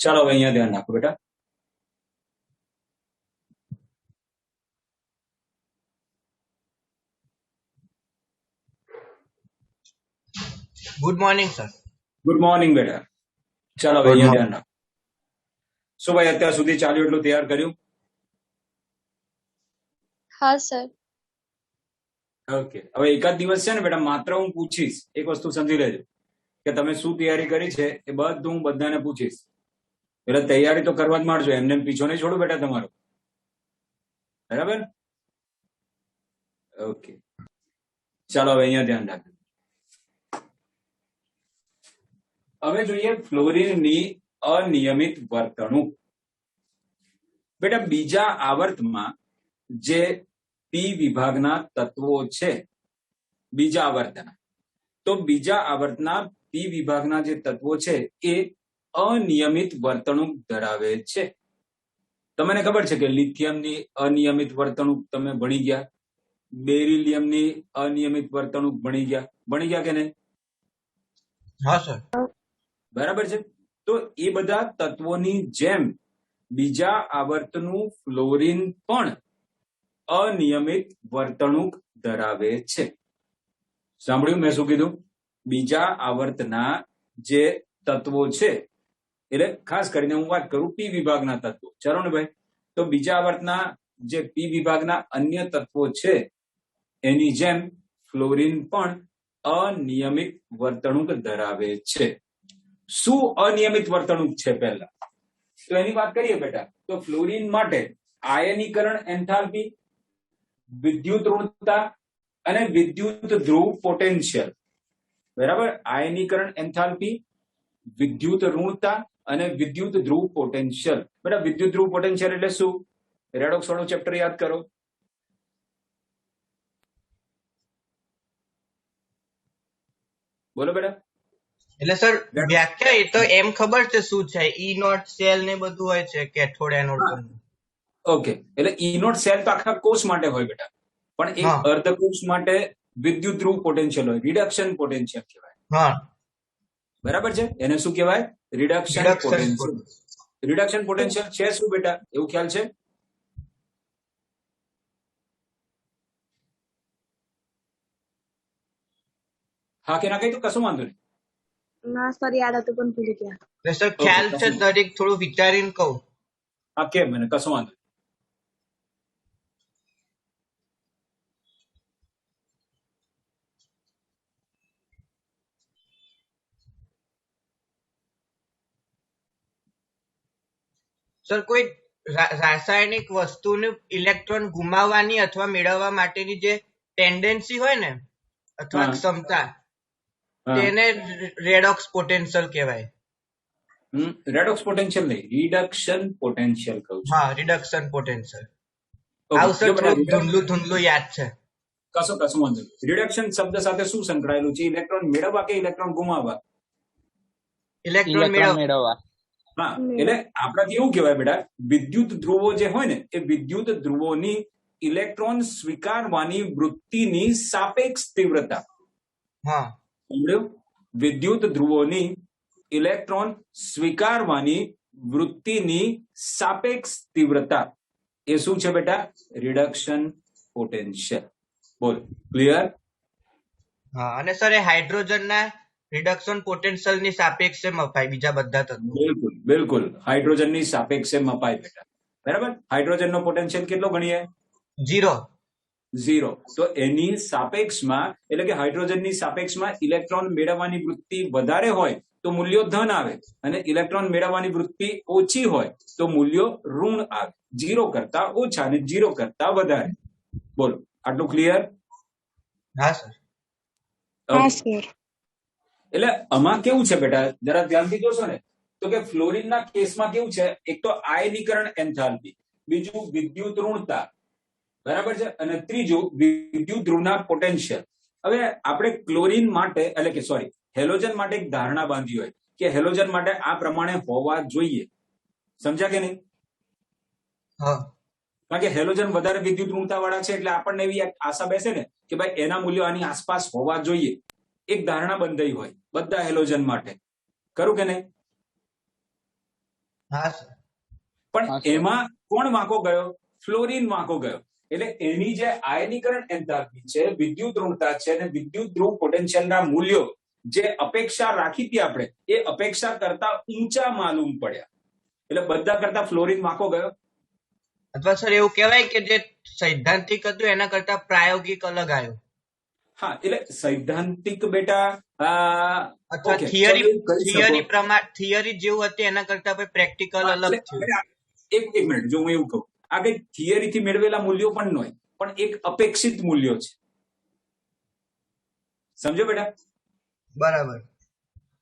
ચાલો હવે અહીંયા ધ્યાન રાખો બેટા. Good morning sir. Good morning બેટા. ચાલો હવે અહીંયા ધ્યાન રાખો. શું ભાઈ અત્યાર સુધી ચાલ્યું એટલું તૈયાર કર્યું? હા સર. ઓકે, હવે એકાદ દિવસ છે ને બેટા, માત્ર હું પૂછીશ, એક વસ્તુ સમજી લેજો કે તમે શું તૈયારી કરી છે એ બધું હું બધાને પૂછીશ. એટલે તૈયારી તો કરવા જ માંડજો, એમને પીછો નહીં છોડું બેટા તમારો. બરાબર? ઓકે, ચાલો હવે અહીંયા ધ્યાન રાખજો. હવે જોઈએ ફ્લોરીનની અનિયમિત વર્તણૂક. બેટા, બીજા આવર્તમાં જે પી વિભાગના તત્વો છે, બીજા આવર્તના, તો બીજા આવર્તના પી વિભાગના જે તત્વો છે એ અનિયમિત વર્તણૂક ધરાવે છે. તમને ખબર છે કે લિથિયમની અનિયમિત વર્તણૂક તમે ભણી ગયા, બેરિલિયમની અનિયમિત વર્તણૂક ભણી ગયા કે નહીં? હા સર. બરાબર છે. તો એ બધા તત્વોની જેમ બીજા આવર્તનું ફ્લોરીન પણ અનિયમિત વર્તણૂક ધરાવે છે. સાંભળ્યું મેં શું કીધું? બીજા આવર્તના જે તત્વો છે, એટલે ખાસ કરીને હું વાત કરું પી વિભાગના તત્વો, ચાલો ને ભાઈ. તો બીજા આવર્તના જે પી વિભાગના અન્ય તત્વો છે એની જેમ ફ્લોરીન પણ અનિયમિત વર્તણૂક ધરાવે છે. શું અનિયમિત વર્તણૂક છે પહેલા તો એની વાત કરીએ બેટા. તો ફ્લોરીન માટે આયનીકરણ એન્થાલ્પી, વિદ્યુત ઋણતા અને વિદ્યુત ધ્રુવ પોટેન્શિયલ. બરાબર? આયનીકરણ એન્થાલ્પી, વિદ્યુત ઋણતા અને વિદ્યુત ધ્રુવ પોટેન્શિયલ. બેટા, વિદ્યુત ધ્રુવ પોટેન્શિયલ એટલે શું? રેડોક્સ વાળું ચેપ્ટર યાદ કરો. બોલો બેટા. એટલે સર વ્યાખ્યા એ તો એમ ખબર છે શું છે, ઈ નોટ સેલ ને બધું હોય છે, કેથોડ એનોડ. ઓકે, એટલે ઈ નોટ સેલ તો આખા કોષ માટે હોય બેટા, પણ એક અર્ધકોષ માટે વિદ્યુત ધ્રુવ પોટેન્શિયલ હોય, રિડક્શન પોટેન્શિયલ કહેવાય. હા, બરાબર છે. એને શું કહેવાય? Reduction potential. રિડક્શન પોટેન્શિયલ છે શું બેટા, એવું ખ્યાલ છે? હા કે ના કઈ તો કશું વાંધો નહીં. ના સર, યાદ હતું પણ ભૂલી ગયા. સર ખ્યાલ છે, દરેક થોડું વિચારીને કહું. હા કેમ, મને કશું વાંધો નહીં. સર કોઈ રાસાયણિક વસ્તુનું ઇલેક્ટ્રોન ગુમાવવાની અથવા મેળવવા માટેની જે ટેન્ડન્સી હોય ને અથવા ક્ષમતા, તેને રેડોક્સ પોટેન્શિયલ કહેવાય. રેડોક્સ પોટેન્શિયલ નહીં, રિડક્શન પોટેન્શિયલ કહું છું. હા, રિડક્શન પોટેન્શિયલ. આવશે ધૂંધલું યાદ છે. કશું વાંધો નહીં. રિડક્શન શબ્દ સાથે શું સંકળાયેલું છે? ઇલેક્ટ્રોન મેળવવા કે ઇલેક્ટ્રોન ગુમાવવા? ઇલેક્ટ્રોન મેળવવા. હા, એટલે આપણાથી એવું કહેવાય બેટા, વિદ્યુત ધ્રુવો જે હોય ને એ વિદ્યુત ધ્રુવોની ઇલેક્ટ્રોન સ્વીકારવાની વૃત્તિની સાપેક્ષ તીવ્રતા. હા, સમજ્યું? વિદ્યુત ધ્રુવોની ઇલેક્ટ્રોન સ્વીકારવાની વૃત્તિની સાપેક્ષ તીવ્રતા એ શું છે બેટા? Reduction potential. બોલ, ક્લિયર? હા, અને સર એ હાઇડ્રોજનના રિડક્શન પોટેન્શિયલ ની સાપેક્ષે મપાય બીજા બધા તત્વો. બિલકુલ હાઇડ્રોજનની સાપેક્ષે મપાય બેટા. બરાબર? હાઇડ્રોજનનો પોટેન્શિયલ કેટલો ગણીએ? 0. તો એની સાપેક્ષમાં, એટલે કે હાઇડ્રોજનની સાપેક્ષમાં ઇલેક્ટ્રોન મેળવવાની વૃત્તિ વધારે હોય તો મૂલ્યો ધન આવે, અને ઇલેક્ટ્રોન મેળવવાની વૃત્તિ ઓછી હોય તો મૂલ્યો ઋણ આવે. 0 કરતા ઓછા અને 0 કરતા વધારે. બોલો, આટલું ક્લિયર? હા સર. એટલે આમાં કેવું છે બેટા, જરા ધ્યાનથી જોશો ને તો કે ફ્લોરીનના કેસમાં કેવું છે, એક તો આયનીકરણ એન્થાલ્પી, બીજું વિદ્યુત ઋણતા, બરાબર છે, અને ત્રીજું વિદ્યુત ધ્રુવના પોટેન્શિયલ. હવે આપણે ક્લોરીન માટે, એટલે કે સોરી, હેલોજન માટે એક ધારણા બાંધી હોય કે હેલોજન માટે આ પ્રમાણે હોવા જોઈએ. સમજ્યા કે નહીં? કારણ કે હેલોજન વધારે વિદ્યુત ઋણતા વાળા છે, એટલે આપણને એવી આશા બેસે ને કે ભાઈ એના મૂલ્યો આની આસપાસ હોવા જોઈએ. એક ધારણા બંધાઈ હોય બધા હેલોજન માટે. ખરું કે નહીં? હા સર. પણ હા, સર. એમાં કોણ વાંકો ગયો? ફ્લોરિન વાંકો ગયો. એટલે એની જે આયનીકરણ એન્થાલ્પી છે, વિદ્યુત ઋણતા છે અને વિદ્યુત ધ્રુવ પોટેન્શિયલના મૂલ્યો જે અપેક્ષા રાખી હતી આપણે, એ અપેક્ષા કરતા ઊંચા માલુમ પડ્યા. એટલે બધા કરતા ફ્લોરિન વાંકો ગયો. અથવા સર એવું કહેવાય કે જે સૈદ્ધાંતિક હતું એના કરતા પ્રાયોગિક અલગ આવ્યો. હા, એટલે સૈદ્ધાંતિક બેટા અથવા okay, ચલો એવું કરી શકો. થિયરી જેવું હતી એના કરતા પ્રેક્ટિકલ હા, અલગ એટલે થયું. બેટા, એક મિનિટ, જો હું એવું કહું, આ કઈ થિયરી થી મેળવેલા મૂલ્યો પણ ન હોય, પણ એક અપેક્ષિત મૂલ્યો છે. સમજો બેટા? બરાબર.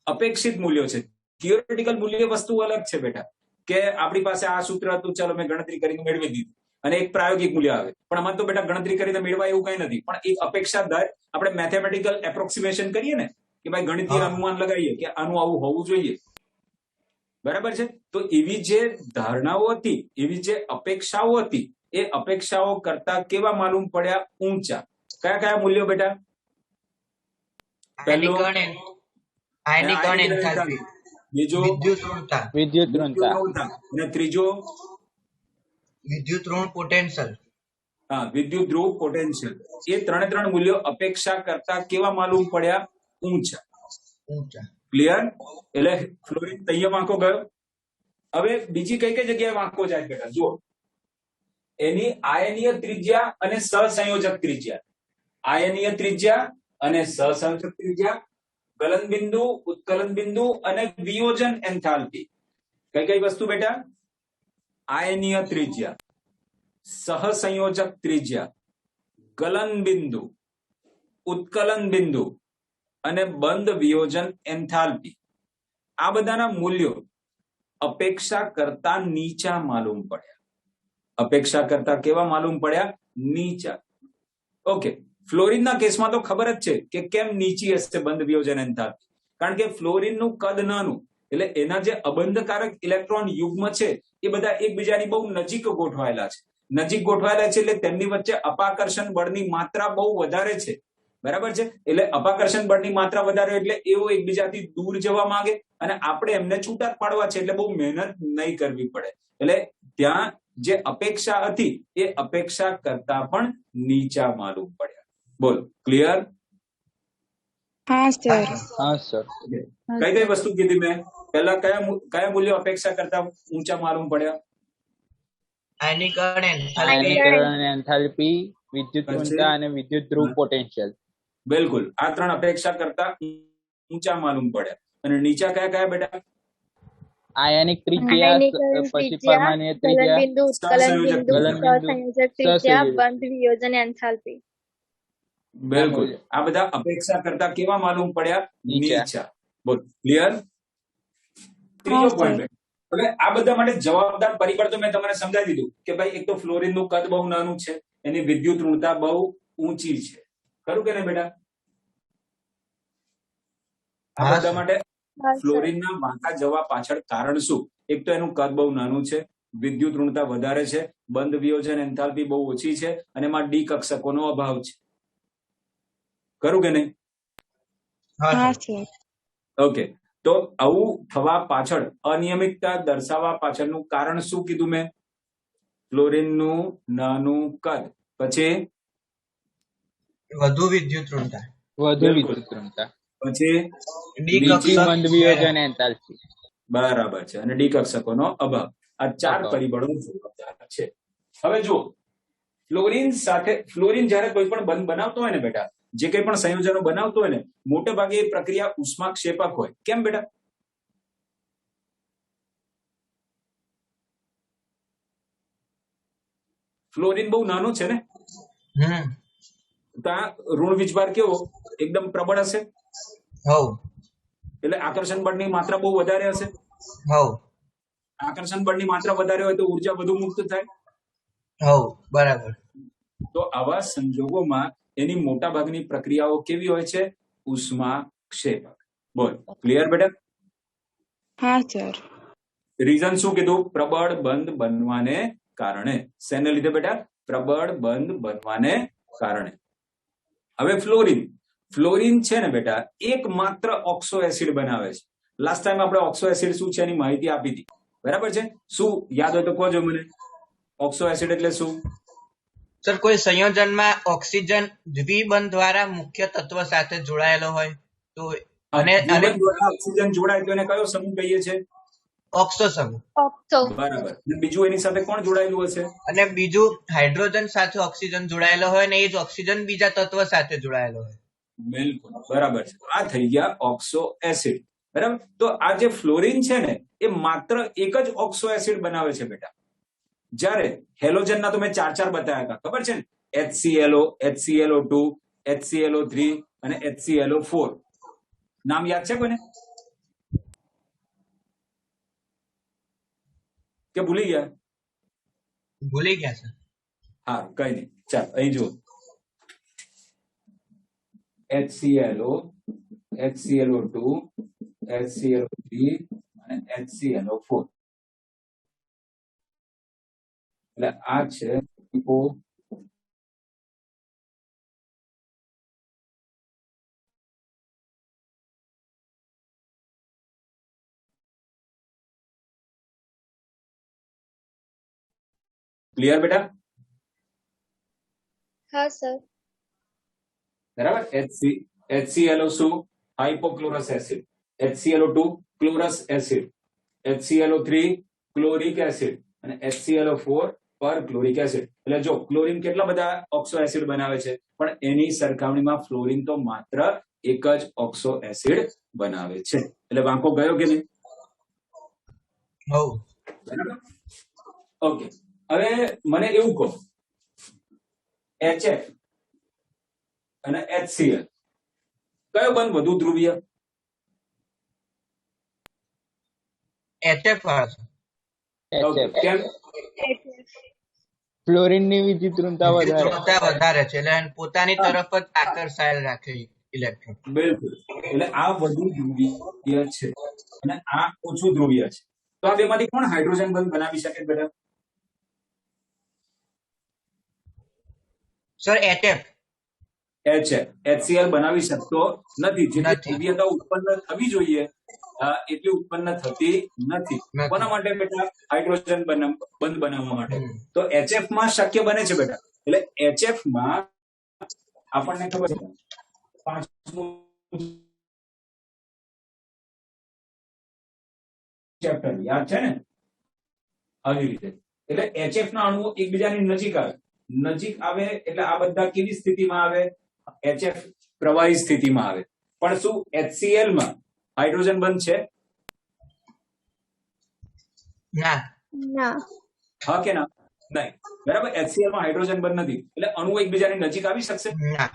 અપેક્ષિત મૂલ્યો છે. થિયોરેટિકલ મૂલ્ય વસ્તુ અલગ છે બેટા, કે આપણી પાસે આ સૂત્ર હતું, ચલો મેં ગણતરી કરીને મેળવી દીધું, અને એક પ્રાયોગિક મૂલ્ય આવે. પણ આમાં તો બેટા ગણતરી કરીને મેળવાય એવું કઈ નથી, પણ એક અપેક્ષા દર આપણે મેથેમેટિકલ એપ્રોક્સિમેશન કરીએ ને, કે ભાઈ ગણિતીય અનુમાન લગાવીએ કે આનું આવું હોવું જોઈએ. બરાબર છે? તો એવી જે ધારણાઓ હતી, એવી જે અપેક્ષાઓ હતી, એ અપેક્ષાઓ કરતા કેવા માલુમ પડ્યા? ઊંચા. કયા કયા મૂલ્યો બેટા? પહેલું આયનીકરણ એન્થાલ્પી, બીજો વિદ્યુત ઋણતા, વિદ્યુત ઋણતા, અને ત્રીજો વિદ્યુત ઋણ પોટેન્શિયલ. હા, વિદ્યુત ધ્રુવ પોટેન્શિયલ. એ ત્રણ મૂલ્યો અપેક્ષા કરતા કેવા માલુમ પડ્યા? ઊંચા. ક્લિયર? એટલે ફ્લોરિન તૈયાર વાંકો ગયો. હવે બીજી કઈ કઈ જગ્યાએ વાંકો જાય બેટા? જુઓ, એની આયનીય ત્રિજ્યા અને સહસંયોજક ત્રિજ્યા. આયનીય ત્રિજ્યા અને સહસંયોજક ત્રિજ્યા, ગલન બિંદુ, ઉત્કલન બિંદુ અને વિયોજન એન્થાલ્પી. કઈ કઈ વસ્તુ બેટા? આયનીય ત્રિજ્યા, સહસંયોજક ત્રિજ્યા, ગલન બિંદુ, ઉત્કલન બિંદુ અને બંધ વિયોજન એન્થાલ્પી. આ બધાના મૂલ્યો અપેક્ષા કરતા નીચા માલુમ પડ્યા. અપેક્ષા કરતા કેવા માલુમ પડ્યા? નીચા. ઓકે, ફ્લોરિનના કેસમાં તો ખબર જ છે કે કેમ નીચી હશે બંધ વિયોજન એન્થાલ્પી, કારણ કે ફ્લોરિનનું કદ નાનું, એટલે એના જે અબંધકારક ઇલેક્ટ્રોન યુગ્મ છે એ બધા એકબીજાની બહુ નજીક ગોઠવાયેલા છે. નજીક ગોઠવાયેલા છે એટલે તેમની વચ્ચે અપાકર્ષણ બળની માત્રા બહુ વધારે છે. બરાબર છે? એટલે અપાકર્ષણ બળની માત્રા વધારે એટલે એઓ એકબીજાથી દૂર જવા માંગે, અને આપણે એમને છૂટા પાડવા છે, એટલે બહુ મહેનત નહીં કરવી પડે. એટલે ત્યાં જે અપેક્ષા હતી એ અપેક્ષા કરતા પણ નીચા માલુમ પડ્યા. બોલ, ક્લિયર? હા સર. હા સર. કઈ કઈ વસ્તુ કીધી મેં? પહેલા કયા મૂલ્યો અપેક્ષા કરતા ઊંચા માલુમ પડ્યા? આયનીકરણ એન્થાલ્પી, વિદ્યુત ઋણતા અને વિદ્યુત ધ્રુવ પોટેન્શિયલ. બિલકુલ, આ ત્રણ અપેક્ષા કરતા ઊંચા માલુમ પડ્યા. અને નીચા કયા કયા બેટા? આયનિક ત્રિજ્યા, પછી પરમાણ્વીય ત્રિજ્યા, ગલન બિંદુ, ઉત્કલન બિંદુ, ગલન બિંદુ, સહસંયોજક ત્રિજ્યા, બંધ વિયોજન એન્થાલ્પી. બિલકુલ, આ બધા અપેક્ષા કરતા કેવા માલુમ પડ્યા? નીચા. બોલ, ક્લિયર? ત્રીજો પોઈન્ટ. હવે આ બધા માટે જવાબદાર પરિબળ તો મેં તમને સમજાવી દીધું કે ભાઈ એક તો ફ્લોરિનનું કદ બહુ નાનું છે, એની વિદ્યુત ઋણતા બહુ ઊંચી છે. ખરું કે નહીં બેટા? આ બધા માટે ફ્લોરિનના વાંકા જવા પાછળ કારણ શું? એક તો એનું કદ બહુ નાનું છે, વિદ્યુત ઋણતા વધારે છે, બંધ વિયોજન એન્થાલ્પી બહુ ઓછી છે, અને એમાં ડી કક્ષકોનો અભાવ છે. ખરું કે નહીં? ઓકે, તો આવું થવા પાછળ, અનિયમિતતા દર્શાવવા પાછળનું કારણ શું કીધું મેં? ફ્લોરિનનું નાનું કદ, પછી વધુ વિદ્યુત ઋણતા, પછી બીજી બંધ વિયોજન એન્થાલ્પી. બરાબર છે, અને ડી કક્ષકોનો અભાવ. આ ચાર પરિબળો જવાબદાર છે. હવે જુઓ, ફ્લોરિન જ્યારે કોઈ પણ બંધ બનાવતો હોય ને બેટા, જે કંઈ પણ સંયોજનો બનાવતો હોય ને, મોટે ભાગે એ પ્રક્રિયા ઉષ્માક્ષેપક હોય. કેમ બેટા? ફ્લોરિન બહુ નાનું છે ને, ત્યાં ઋણ વીજભાર કેવો? એકદમ પ્રબળ હશે. એટલે આકર્ષણ બળની માત્રા બહુ વધારે હશે. આકર્ષણ બળની માત્રા વધારે હોય તો ઉર્જા વધુ મુક્ત થાય. બરાબર. તો આવા સંજોગોમાં એની મોટા ભાગની પ્રક્રિયાઓ કેવી હોય છે? ઉષ્માક્ષેપક. બોલ, ક્લિયર બેટા? હા સર. રીઝન શું કીધું? પ્રબળ બંધ બનવાને કારણે. શેને લીધે બેટા? પ્રબળ બંધ બનવાને કારણે. હવે ફ્લોરિન છે ને બેટા, એક માત્ર ઓક્સો એસિડ બનાવે છે. લાસ્ટ ટાઈમ આપણે ઓક્સો એસિડ શું છે એની માહિતી આપી હતી. બરાબર છે. શું યાદ હોય તો કહો મને. ઓક્સો એસિડ એટલે શું? સર કોઈ સંયોજનમાં ઓક્સિજન દ્વિબંધ દ્વારા મુખ્ય તત્વ સાથે જોડાયેલો હોય તો અને દ્વિબંધ દ્વારા ઓક્સિજન જોડાય તો એને કયો સમૂહ કહીએ છીએ? ઓક્સો સમૂહ. ઓક્સો. બરાબર. અને બીજું એની સાથે કોણ જોડાયેલું હશે? અને બીજું હાઇડ્રોજન સાથે ઓક્સિજન જોડાયેલો હોય અને એ જ ઓક્સિજન બીજા તત્વ સાથે જોડાયેલો હોય. બિલકુલ બરાબર છે. આ થઈ ગયા ઓક્સો એસિડ. બરાબર. તો આ જે ફ્લોરિન છે ને એ માત્ર એક જ ઓક્સો એસિડ બનાવે છે બેટા. જ્યારે હેલોજનના તો મેં 4 બતાવ્યા હતા, ખબર છે ને? HClO, HClO2, HClO3 અને HClO4. નામ યાદ છે કોઈને કે ભૂલી ગયા? ભૂલી ગયા સર. હા, કઈ નહીં. ચાલ અહીં જુઓ. HClO, HClO2, HClO3 અને HClO4. એટલે આ છે O ક્લિયર બેટા? હા સર. બરાબર. HClO શું? Hypochlorous acid. HClO2 chlorous acid. HClO3 chloric acid અને HClO4 પર ક્લોરિક એસિડ. એટલે જો ક્લોરીન કેટલા બધા ઓક્સો એસિડ બનાવે છે, પણ એની સરખામણીમાં ફ્લોરિન તો માત્ર એક જ ઓક્સો એસિડ બનાવે છે. એટલે વાંકો ગયો કે નહીં? બરાબર. ઓકે. હવે મને એવું કહો, HF અને HCl કયો બંધ વધુ ધ્રુવીય? HF કેમ? ફ્લોરિન ની વિચિત્રતા વધારે છે એટલે પોતાની તરફ જ આકર્ષાયેલ રાખે ઇલેક્ટ્રોન. બિલકુલ. એટલે આ વધુ ધ્રુવીય છે અને આ ઓછું ધ્રુવીય છે. તો આ બેમાંથી કોણ હાઇડ્રોજન બંધ બનાવી શકે બેટા? Sir HF. HCl બનાવી શકતો નથી. જેટલી ધ્રુવીયતા ઉત્પન્ન થવી જોઈએ એટલી ઉત્પન્ન થતી નથી. કોના માટે બેટા? હાઇડ્રોજન બંધ બનાવવા માટે. તો HF માં શક્ય બને છે બેટા. એટલે HF માં આપણને ખબર છે 5મું ચેપ્ટર યાદ છે ને? આવી રીતે. એટલે HF ના અણુઓ એકબીજાની નજીક આવે એટલે આ બધા કેવી સ્થિતિમાં આવે? HF પ્રવાહી સ્થિતિમાં આવે. પણ શું HCl માં હાઇડ્રોજન બંધ છે? ના. હા કે ના? નહીં. બરાબર. HCl માં હાઇડ્રોજન બંધ નથી એટલે અણુઓ એકબીજાની નજીક આવી શકશે? ના.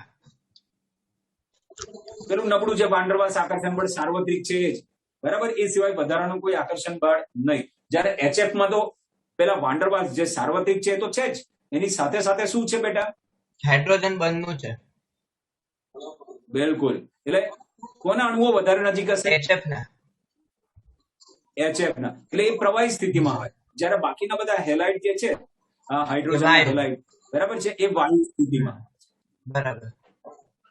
પેલું નબળું છે વાન ડર વાલ્સ આકર્ષણ બળ સાર્વત્રિક છે જ. બરાબર. એ સિવાય વધારાનું કોઈ આકર્ષણ બળ નહીં. જ્યારે HF માં તો પેલા વાન ડર વાલ્સ જે સાર્વત્રિક છે તો છે જ, એની સાથે સાથે શું છે બેટા? હાઇડ્રોજન બંધનું છે. બિલકુલ. એટલે કોના અણુઓ વધારે નજીક હશે? HF ના. એટલે એ પ્રવાહી સ્થિતિમાં આવે. જ્યારે બાકીના બધા હેલાઇડ જે છે હાઇડ્રોજન હેલાઇડ બરાબર છે એ વાયુ સ્થિતિમાં. બરાબર.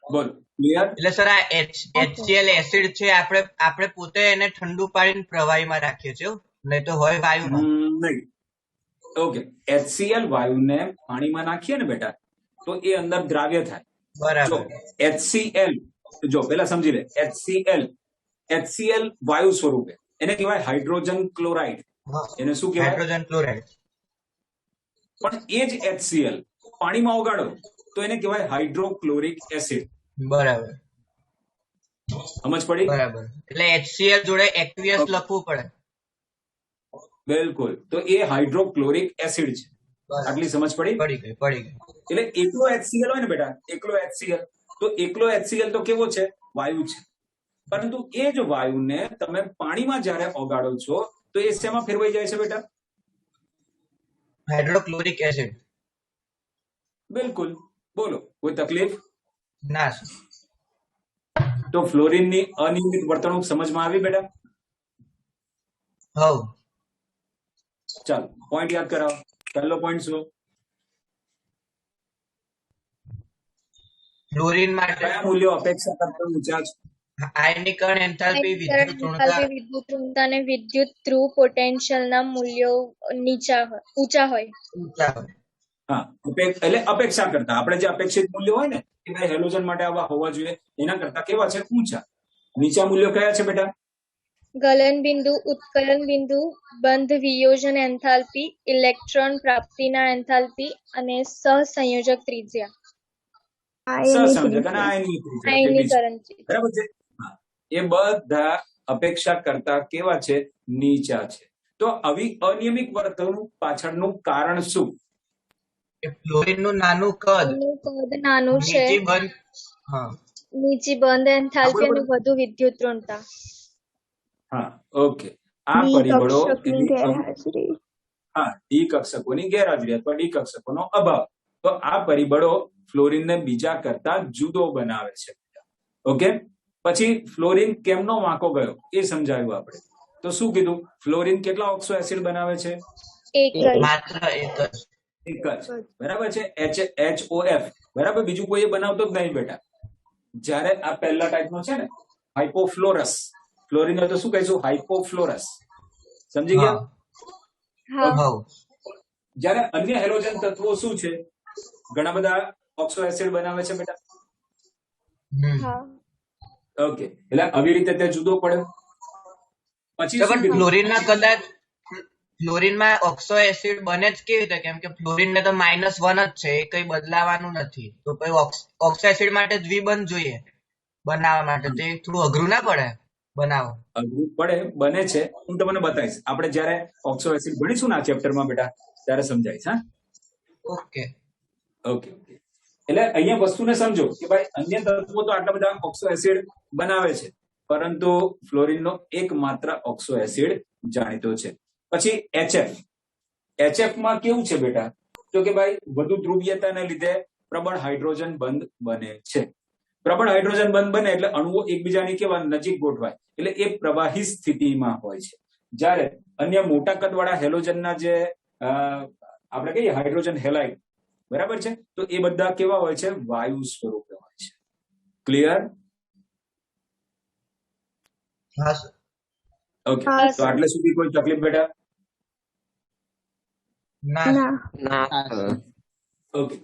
બોલો ક્લિયર? એટલે સર આ HCl એસિડ છે આપણે પોતે એને ઠંડુ પાડીને પ્રવાહીમાં રાખીએ છીએ, નહીં તો હોય વાયુમાં. નહીં. ઓકે. HCl વાયુને પાણીમાં નાખીએ ને બેટા તો એ અંદર દ્રાવ્ય થાય. બરાબર. HCl જો પેલા સમજી લે. HCl વાયુ સ્વરૂપે એને કહેવાય હાઇડ્રોજન ક્લોરાઇડ. એને શું કહેવાય? Hydrogen chloride. પણ એ જ HCl પાણીમાં ઓગાળો તો એને કહેવાય હાઇડ્રોક્લોરિક એસિડ. બરાબર. સમજ પડી? બરાબર. એટલે HCl જોડે એક્વિયસ લખવું પડે. બિલકુલ. તો એ હાઇડ્રોક્લોરિક એસિડ છે. આટલી સમજ પડી? પડી ગઈ. એટલે એકલો HCl હોય ને બેટા, એકલો HCl તો કેવો છે? વાયુ છે. પરંતુ એ જ વાયુને તમે પાણીમાં જ્યારે ઓગાળો છો તો એ શેમાં ફેરવાઈ જાય છે બેટા? Hydrochloric acid. બિલકુલ. બોલો કોઈ તકલીફ? ના. તો ફ્લોરિનની અનિયમિત વર્તણૂક સમજમાં આવી બેટા? હવ. ચાલો પોઈન્ટ યાદ કરાવો. પહેલો પોઈન્ટ શું? ફ્લોરિન માટે કયા મૂલ્યો અપેક્ષા કરતા ઊંચા છે? આયનીકરણ એન્થાલ્પી આયનીકરણ વિદ્યુત ઋણતા એન્થાલ્પી વિદ્યુત ઋણતા અને વિદ્યુત ધ્રુવ પોટેન્શિયલના મૂલ્યો ઊંચા હોય. ઊંચા હોય. હા, એટલે અપેક્ષા કરતા આપણે જે અપેક્ષિત મૂલ્ય હોય ને કે ભાઈ હેલોજન માટે આવા હોવા જોઈએ એના કરતા કેવા છે? ઊંચા. નીચા મૂલ્યો કયા છે બેટા? ગલન બિંદુ, ઉત્કલન બિંદુ, બંધ વિયોજન એન્થાલ્પી, ઇલેક્ટ્રોન પ્રાપ્તિના એન્થાલ્પી અને સહસંયોજક ત્રિજ્યા. સહસંયોજક અને આયનીય ત્રિજ્યા જેટલી છે. આયનીકરણ ત્રિજ્યા. બરાબર છે. હા, એ બધા અપેક્ષા કરતા કેવા છે? નીચા છે. તો આવી અનિયમિત વર્તણૂક પાછળનું કારણ શું? કે ફ્લોરિનનું નાનું કદ, એનું કદ નાનું છે, નીચી બંધ, હા, નીચી બંધ એન્થાલ્પી અને વધુ વિદ્યુત ઋણતા. હા, ઓકે. આ પરિબળો કક્ષકની ગેરહાજરી. હા, ડી કક્ષકોની ગેરહાજરી અથવા ડી કક્ષકોનો અભાવ. તો આ પરિબળો ફ્લોરિનને બીજા કરતા જુદો બનાવે છે. ઓકે. પછી ફ્લોરિન કેમનો વાંકો ગયો એ સમજાવ્યું આપણે. તો શું કીધું? ફ્લોરિન કેટલા ઓક્સો એસિડ બનાવે છે? એક જ. માત્ર એક જ. એક જ. બરાબર છે. HOF. બરાબર, બીજું કોઈ બનાવતો જ નહીં બેટા. જ્યારે આ પહેલા ટાઈપનો છે ને હાઇપોફ્લોરસ, ફ્લોરિન હોય તો શું કહીશું? હાઇપોફ્લોરસ. સમજી ગયા? હા. અભાવ. જ્યારે અન્ય હેલોજન તત્વો શું છે? ઘણા બધા ઓક્સો એસિડ બનાવે છે બેટા. હા. ઓકે, એટલે આવી રીતે તે જુદો પડે. પછી તો શું પણ કીધું? ફ્લોરિનના કદાચ ફ્લોરિનમાં ઓક્સો એસિડ બને જ કેવી રીતે? કેમ કે ફ્લોરિનને તો -1 જ છે, એ કઈ બદલાવાનું નથી. તો પછી ઓક્સો એસિડ માટે દ્વિબંધ જોઈએ બનાવવા માટે, તો એ થોડું અઘરું ના પડે બનાવવા? અઘરું પડે, બને છે. હું તમને બતાવીશ. આપણે જ્યારે ઓક્સો એસિડ ભણીશું ને આ ચેપ્ટરમાં બેટા, ત્યારે સમજાવીશ. હા, ઓકે. ઓકે. એટલે અહીંયા વસ્તુને સમજો કે ભાઈ અન્ય તત્વો તો આટલા બધા ઓક્સો એસિડ બનાવે છે, પરંતુ ફ્લોરિનનો એકમાત્ર ઓક્સો એસિડ જાણીતો છે. પછી HF માં કેવું છે બેટા? તો કે ભાઈ વધુ ધ્રુવીયતાને લીધે પ્રબળ હાઇડ્રોજન બંધ બને છે. પ્રબળ હાઇડ્રોજન બંધ બને એટલે અણુઓ એકબીજાની કેવા નજીક ગોઠવાય, એટલે એ પ્રવાહી સ્થિતિમાં હોય છે. જ્યારે અન્ય મોટા કદવાળા હેલોજનના જે આપણે કહીએ હાઇડ્રોજન હેલાઇડ, બરાબર છે, તો એ બધા કેવા હોય છે? વાયુ સ્વરૂપે હોય છે. ક્લિયર? હા સર. ઓકે. તો આટલે સુધી કોઈ તકલીફ બેટા? ના. ઓકે.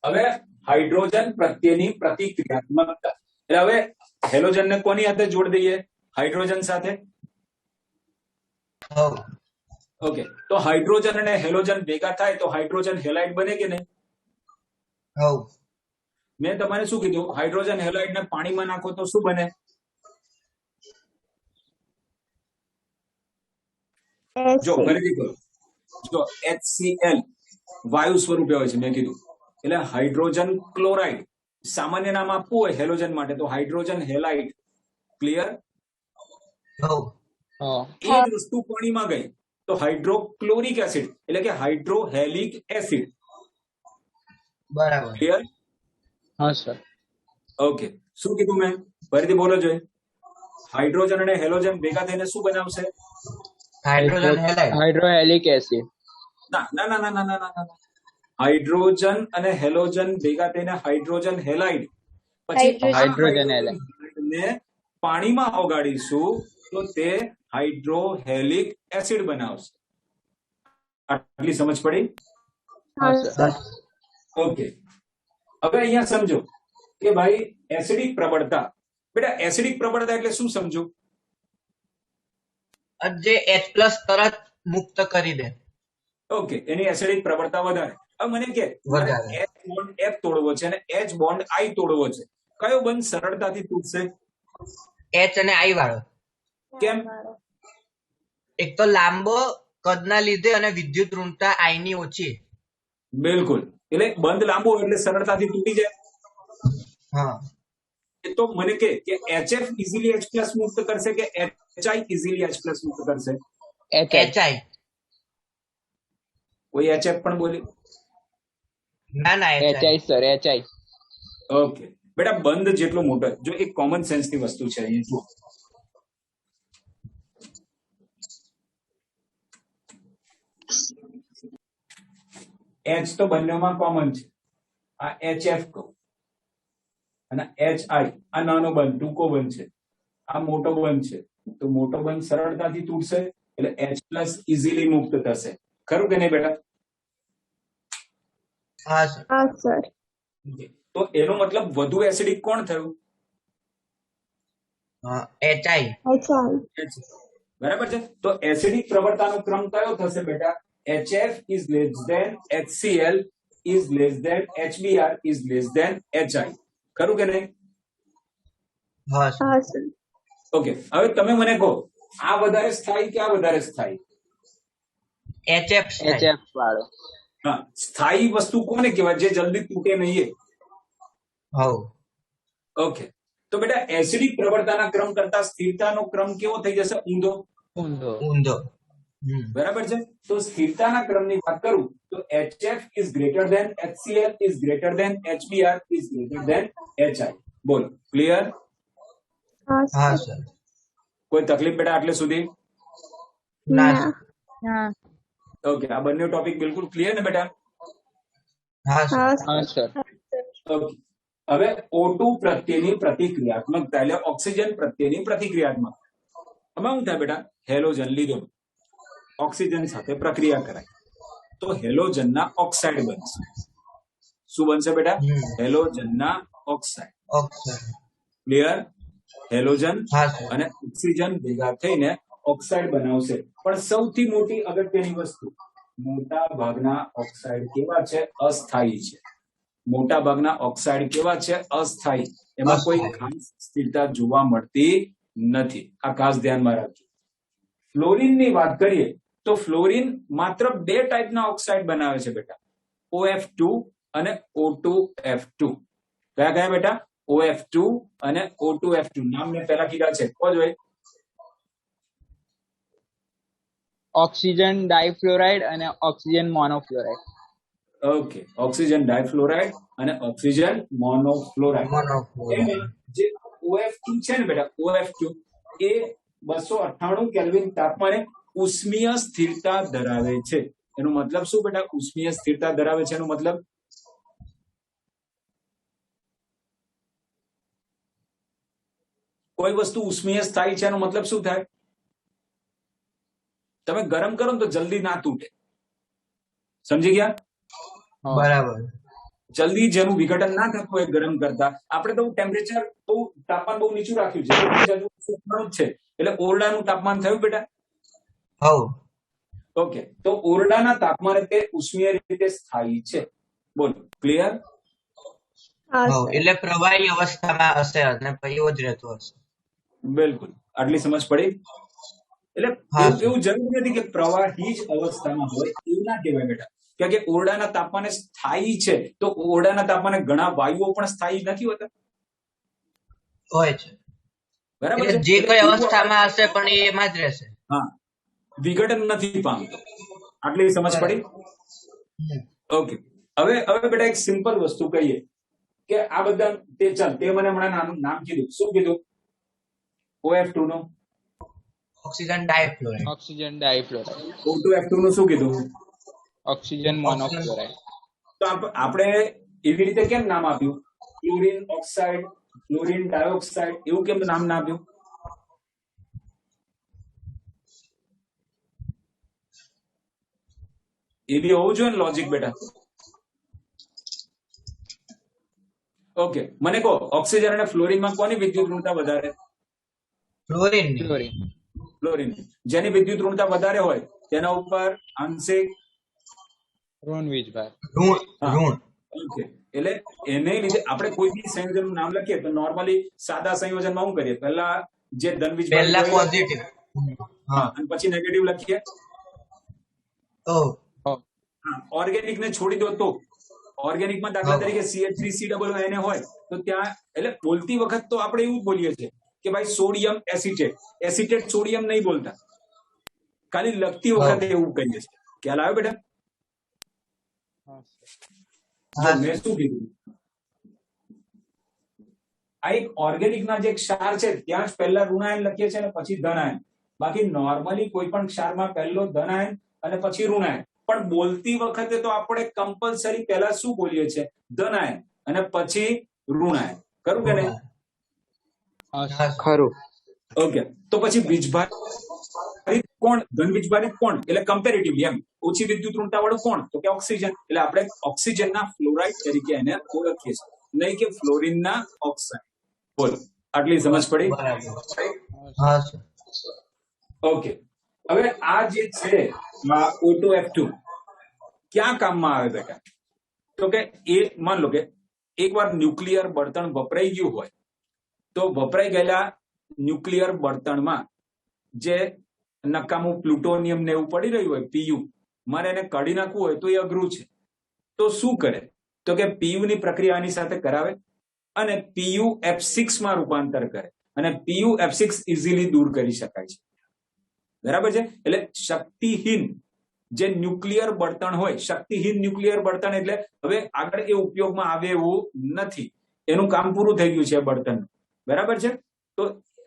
હવે હાઇડ્રોજન પ્રત્યેની પ્રતિક્રિયાત્મકતા. એટલે હવે હેલોજનને કોની સાથે જોડ દઈએ? હાઇડ્રોજન સાથે. ઓકે. તો હાઇડ્રોજન અને હેલોજન ભેગા થાય તો હાઇડ્રોજન હેલાઇડ બને કે નહીં? મેં તમારે શું કીધું? હાઇડ્રોજન હેલાઇડ ને પાણીમાં નાખો તો શું બને? જો ફરીથી કહું, જો HCl વાયુ સ્વરૂપે હોય છે મેં કીધું. એટલે હાઇડ્રોજન ક્લોરાઇડ સામાન્ય નામ આપવું હોય હેલોજન માટે તો હાઇડ્રોજન હેલાઇડ. ક્લિયર? એ જ વસ્તુ પાણીમાં ગઈ તો હાઇડ્રોક્લોરિક એસિડ એટલે કે હાઇડ્રોહેલિક એસિડ. બરાબર. ક્લિયર? હા સર. ઓકે. શું કીધું મેં? ફરીથી બોલો જોઈએ. હાઇડ્રોજન અને હેલોજન ભેગા થઈને શું બનાવશે? Hydrogen halide. Hydrohalic acid. ના ના ના ના ના ના ના. હાઇડ્રોજન અને હેલોજન ભેગા થઈને હાઇડ્રોજન હેલાઇડ. પછી હાઇડ્રોજન હેલાઇડ ને પાણીમાં ઓગાળીશું તો તે હાઇડ્રોહેલિક એસિડ બનાવશે. આટલી સમજ પડી? હા સર. ઓકે. હવે અહીંયા સમજો કે ભાઈ એસિડિક પ્રબળતા. બેટા એસિડિક પ્રબળતા એટલે શું સમજો? જે H+ તરત મુક્ત કરી દે. ઓકે, એની એસિડિક પ્રબળતા વધારે. હવે મને કે વધારે. H બોન્ડ F તોડવો છે અને H બોન્ડ I તોડવો છે, કયો બંધ સરળતાથી તૂટશે? H અને I વાળો. કેમ? એક તો લાંબો કદના લીધે અને વિદ્યુત ઋણતા I ની ઓછી. બિલકુલ. એટલે બંધ લાંબો એટલે સરળતાથી તૂટી જાય. હા. તો મને કે HF ઇઝીલી H+ મુક્ત કરશે કે HI ઇઝીલી H+ મુક્ત કરશે? HI. કોઈ HF પણ બોલી? ના HI સર. HI. ઓકે બેટા, બંધ જેટલો મોટો, જો એક કોમન સેન્સ ની વસ્તુ છે અહીંયા જુઓ. H તો બંનેમાં કોમન છે. આ HF કહું અને HI આ નાનો બંધ ટૂંકો બંધ છે. આ મોટો બંધ છે તો મોટો બંધ સરળતાથી તૂટશે એટલે H+ ઇઝીલી મુક્ત થશે, ખરું કે નહીં બેટા? હા સર. હા સર. તો એનો મતલબ વધુ એસિડિક કોણ થયું? HI. બરાબર છે. તો એસિડિક પ્રવર્તાનો ક્રમ કયો થશે બેટા? HF is less than HCl is less than HBr is less than HI, ખરું કે નહીં? હા સર. હા સર. ઓકે, હવે તમે મને કહો આ વધારે સ્થાયી કે આ વધારે સ્થાયી? HF. HF વાળો. હા, સ્થાયી વસ્તુ કોને કહેવાય? જે જલ્દી તૂટે નહીં. હવ. ઓકે, તો બેટા એસિડિક પ્રવર્તાના ક્રમ કરતા સ્થિરતાનો ક્રમ કેવો થઈ જશે? ઊંધો. ઊંધો. બરાબર છે. તો સ્થિરતાના ક્રમની વાત કરું તો HF is greater than HCl is greater than HBr is greater than HI. બોલો, ક્લિયર? હા હા સર. સર. કોઈ તકલીફ બેટા આટલે સુધી? ના ના. સર. ના. ઓકે, આ બંને ટોપિક બિલકુલ ક્લિયર ને બેટા? હા સર. હા હા સર. સર. ઓકે, હવે O2 પ્રત્યેની પ્રતિક્રિયાત્મકતા એટલે ઓક્સિજન પ્રત્યેની પ્રતિક્રિયાત્મક. આમાં શું થાય બેટા? હેલોજન લીધો, ઓક્સિજન સાથે પ્રક્રિયા કરાય તો હેલોજનના ઓક્સાઇડ બનશે. શું બનશે બેટા? હેલોજનના ઓક્સાઇડ. ઓક્સાઇડ. ક્લિયર? હેલોજન હા સર. અને ઓક્સિજન ભેગા થઈને ઓક્સાઇડ બનાવશે. પણ સૌથી મોટી અગત્યની વસ્તુ, મોટા ભાગના ઓક્સાઇડ કેવા છે? અસ્થાયી છે. મોટા ભાગના ઓક્સાઇડ કેવા છે? અસ્થાયી. એમાં કોઈ ખાસ સ્થિરતા જોવા મળતી નથી. આ ખાસ ધ્યાનમાં રાખજો. ફ્લોરિનની વાત કરીએ તો ફ્લોરિન માત્ર 2 ટાઈપના ઓક્સાઇડ બનાવે છે બેટા, OF2 અને O2F2. કયા કયા બેટા? OF2 અને O2F2. નામ મેં પહેલા કીધા છે, કહો જોઈએ. ઓક્સિજન ડાયફ્લોરાઇડ અને ઓક્સિજન મોનોફ્લોરાઇડ. ઓકે, ઓક્સિજન ડાયફ્લોરાઇડ અને ઓક્સિજન મોનોફ્લોરાઇડ. એમાં જે OF2 છે ને બેટા, OF2 એ 298 કેલ્વિન તાપમાને ઉષ્મીય સ્થિરતા ધરાવે છે. એનો મતલબ શું બેટા? ઉષ્મીય સ્થિરતા ધરાવે છે એનો મતલબ કોઈ વસ્તુ ઉષ્મીય સ્થાયી છે એનો મતલબ શું થાય? તમે ગરમ કરો ને તો જલ્દી ના તૂટે, સમજી ગયા? બરાબર. જલ્દી જેનું વિઘટન ના થતું હોય ગરમ કરતા, આપણે તો ટેમ્પરેચર બહુ તાપમાન બહુ નીચું રાખ્યું છે એટલે ઓરડાનું તાપમાન થયું બેટા. હવ. ઓકે, તો ઓરડાના તાપમાને તે ઉષ્મીય રીતે સ્થાયી છે. બોલો, ક્લિયર? હા હવ. સર. એટલે પ્રવાહી અવસ્થામાં હશે અને પછી એવો જ રહેતો હશે. બિલકુલ, આટલી સમજ પડી? એટલે હા, એવું જરૂરી નથી કે પ્રવાહી જ અવસ્થામાં હોય, એવું ના કહેવાય બેટા. કારણ કે ઓરડાના તાપમાને સ્થાયી છે તો ઓરડાના તાપમાને ઘણા વાયુઓ પણ સ્થાયી નથી હોતા, હોય છે. બરાબર એટલે છે? જે કઈ અવસ્થામાં હશે પણ એ એમાં જ રહેશે. હા, વિઘટન નથી પામતો. આટલી સમજ પડી? ઓકે, હવે બેટા એક સિમ્પલ વસ્તુ કહીએ કે આ બધા તે મને હમણાં નામ કીધું. શું કીધું? OF2 નું ઓક્સિજન ડાયફ્લોરાઇડ. ઓક્સિજન ડાયફ્લોરાઇડ. O2F2 નું શું કીધું? ઓક્સિજન મોનોફ્લોરાઇડ. તો આપણે એવી રીતે કેમ નામ આપ્યું? ક્લોરીન ઓક્સાઇડ, ક્લોરીન ડાયોક્સાઇડ, એવું કેમ નામ ના આપ્યું? એ બી હોવું જોઈએ ને લોજિક બેટા. ઓકે, મને કહો ઓક્સિજન અને ફ્લોરિનમાં કોની વિદ્યુત ઋણતા વધારે? ફ્લોરિન. ફ્લોરિન. જેની વિદ્યુત ઋણતા વધારે હોય તેના ઉપર આંશિક ઋણ વીજભાર. ઋણ. ઓકે, એટલે એને લીધે આપણે કોઈ બી સંયોજનનું નામ લખીએ તો નોર્મલી સાદા સંયોજનમાં શું કરીએ? પહેલા જે ધન વીજભાર પહેલા પોઝિટિવ. હા, અને પછી નેગેટિવ લખીએ. ઓહ. ઓર્ગેનિક ને છોડી દો તો ઓર્ગેનિકમાં દાખલા તરીકે CH3COO હોય તો ત્યાં એટલે બોલતી વખત તો આપણે એવું બોલીએ છીએ કે ભાઈ સોડિયમ એસિટેટ સોડિયમ નહીં બોલતા, ખાલી લખતી વખતે એવું કહીએ છીએ. ખ્યાલ આવ્યો બેટા? મેં શું કીધું? આ એક ઓર્ગેનિકના જે ક્ષાર છે ત્યાં જ પહેલા ઋણાયન લખીએ છીએ અને પછી ધનાયન. બાકી નોર્મલી કોઈ પણ ક્ષારમાં પહેલો ધનાયન અને પછી ઋણાયન. પણ બોલતી વખતે તો આપણે કમ્પલસરી પહેલા શું બોલીએ છીએ? ધનાયન અને પછી ઋણાયન. ખરું કે નહીં? ખરું. ઓકે, તો પછી વીજભારિત કોણ, ઘન વીજભારિત કોણ, એટલે કમ્પેરેટિવલી એમ ઓછી વિદ્યુત ઋણતા વાળું કોણ, તો કે ઓક્સિજન. એટલે આપણે ઓક્સિજનના ફ્લોરાઇડ તરીકે એને ઓળખીએ છીએ, નહીં કે ફ્લોરિનના ઓક્સાઇડ. બોલો, આટલી સમજ પડી? બરાબર. હા સર. ઓકે, હવે આ જે છે O2F2 ક્યાં કામમાં આવે બેટા? તો કે એ માન લો કે એકવાર ન્યુક્લિયર બળતણ વપરાઈ ગયું હોય, તો વપરાઈ ગયેલા ન્યુક્લિયર બળતણમાં જે નકામું પ્લુટોનિયમ ને એવું પડી રહ્યું હોય પીયુ, મારે એને કાઢી નાખવું હોય તો એ અઘરું છે. તો શું કરે? તો કે પીયુ ની પ્રક્રિયા આની સાથે કરાવે અને PuF6 માં રૂપાંતર કરે, અને PuF6 ઇઝીલી દૂર કરી શકાય છે. બરાબર છે? એટલે શક્તિહીન જે ન્યુક્લિયર બળતણ હોય, શક્તિહીન ન્યુક્લિયર બળતણ એટલે હવે આગળ એ ઉપયોગમાં આવે એવું નથી, એનું કામ પૂરું થઈ ગયું છે બળતણ. બરાબર છે? તો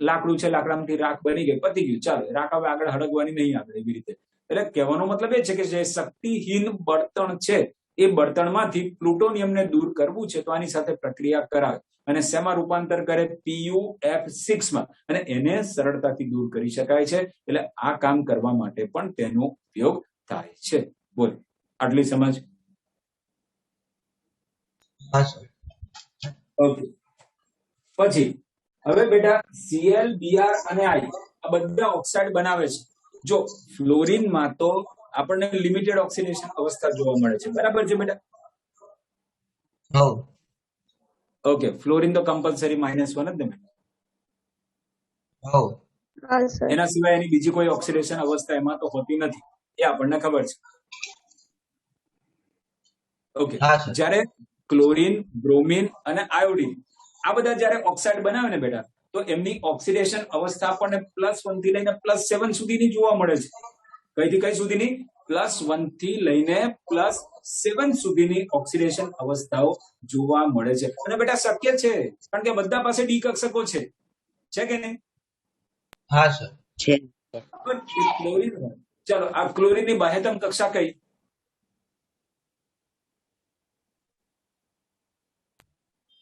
લાકડું છે, લાકડામાંથી રાખ બની ગઈ, પતી ગયું, ચાલો રાખ હવે આગળ હળગવાની નહીં આગળ, એવી રીતે. એટલે કહેવાનો મતલબ એ છે કે જે શક્તિહીન બળતણ છે એ બળતણમાંથી પ્લુટોનિયમને દૂર કરવું છે, તો આની સાથે પ્રક્રિયા કરાવે અને શેમાં રૂપાંતર કરે? PuF6 માં, અને એને સરળતાથી દૂર કરી શકાય છે. એટલે આ કામ કરવા માટે પણ તેનો ઉપયોગ થાય છે. બોલ, આટલી સમજ? હા સર. ઓકે, પછી હવે બેટા Cl, Br અને I આ બધા ઓક્સાઇડ બનાવે છે. જો ફ્લોરિનમાં તો આપણને લિમિટેડ ઓક્સિડેશન અવસ્થા જોવા મળે છે. બરાબર છે બેટા? હવ. ઓકે, ફ્લોરિન તો કમ્પલસરી -1 જ ને બેટા? હવ. હા સર. એના સિવાય એની બીજી કોઈ ઓક્સિડેશન અવસ્થા એમાં તો હોતી નથી, એ આપણને ખબર છે. ઓકે, હા સર. જ્યારે ક્લોરીન, બ્રોમિન અને આયોડિન આ બધા જ્યારે ઓક્સાઇડ બનાવે ને બેટા, તો એમની ઓક્સિડેશન અવસ્થા આપણને +1 થી લઈને +7 સુધીની જોવા મળે છે. કઈથી કઈ સુધીની? +1 થી લઈને +7 સુધીની ઓક્સિડેશન અવસ્થાઓ જોવા મળે છે. અને બેટા શક્ય છે, કારણ કે બધા પાસે ડી કક્ષકો છે કે નહીં? હા સર. છે. ક્લોરીન, ચાલો આ ક્લોરીનની બાહ્યતમ કક્ષા કઈ?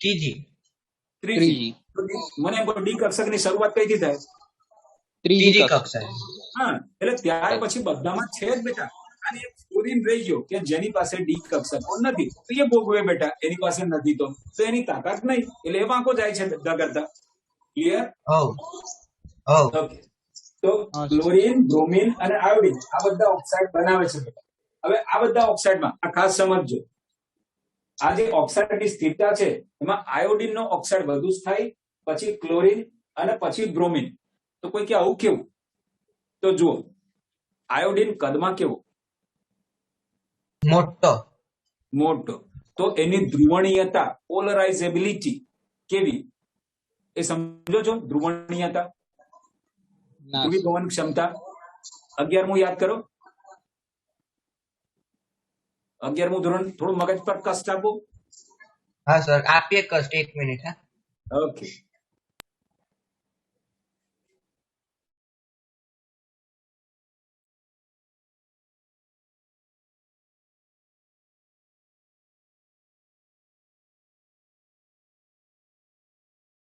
ત્રીજી. ત્રીજી. મને ડી કક્ષકની શરૂઆત કઈથી થાય? ત્રીજી કક્ષાએ. હા, એટલે ત્યાર પછી બધામાં છે જ બેટા. અને એક ફ્લોરિન રહી ગયો કે જેની પાસે ડી કક્ષકો નથી, તો એ ભોગવે બેટા, એની પાસે નથી તો એની તાકાત નહીં, એટલે એ વાંકો જાય છે બધા કરતા. ક્લિયર? હવ. હવ. ઓકે, તો ક્લોરીન, બ્રોમિન અને આયોડિન આ બધા ઓક્સાઇડ બનાવે છે બેટા. હવે આ બધા ઓક્સાઇડમાં આ ખાસ સમજજો, આ જે ઓક્સાઇડની સ્થિરતા છે એમાં આયોડિનનો ઓક્સાઇડ વધુ સ્થાયી, પછી ક્લોરીન અને પછી બ્રોમિન. તો કોઈ કે આવું કેવું? તો જુઓ, આયોડિન કદમાં કેવો? મોટો. તો એની ધ્રુવણીયતા, પોલરાઇઝેબિલિટી કેવી એ સમજો છો? ધ્રુવણીયતા, ધ્રુવીભવન ક્ષમતા. 11મું યાદ કરો, 11મું ધોરણ. થોડું મગજ પર કષ્ટ આપો. હા સર, આપીએ કષ્ટ. 1 મિનિટ. હા. ઓકે,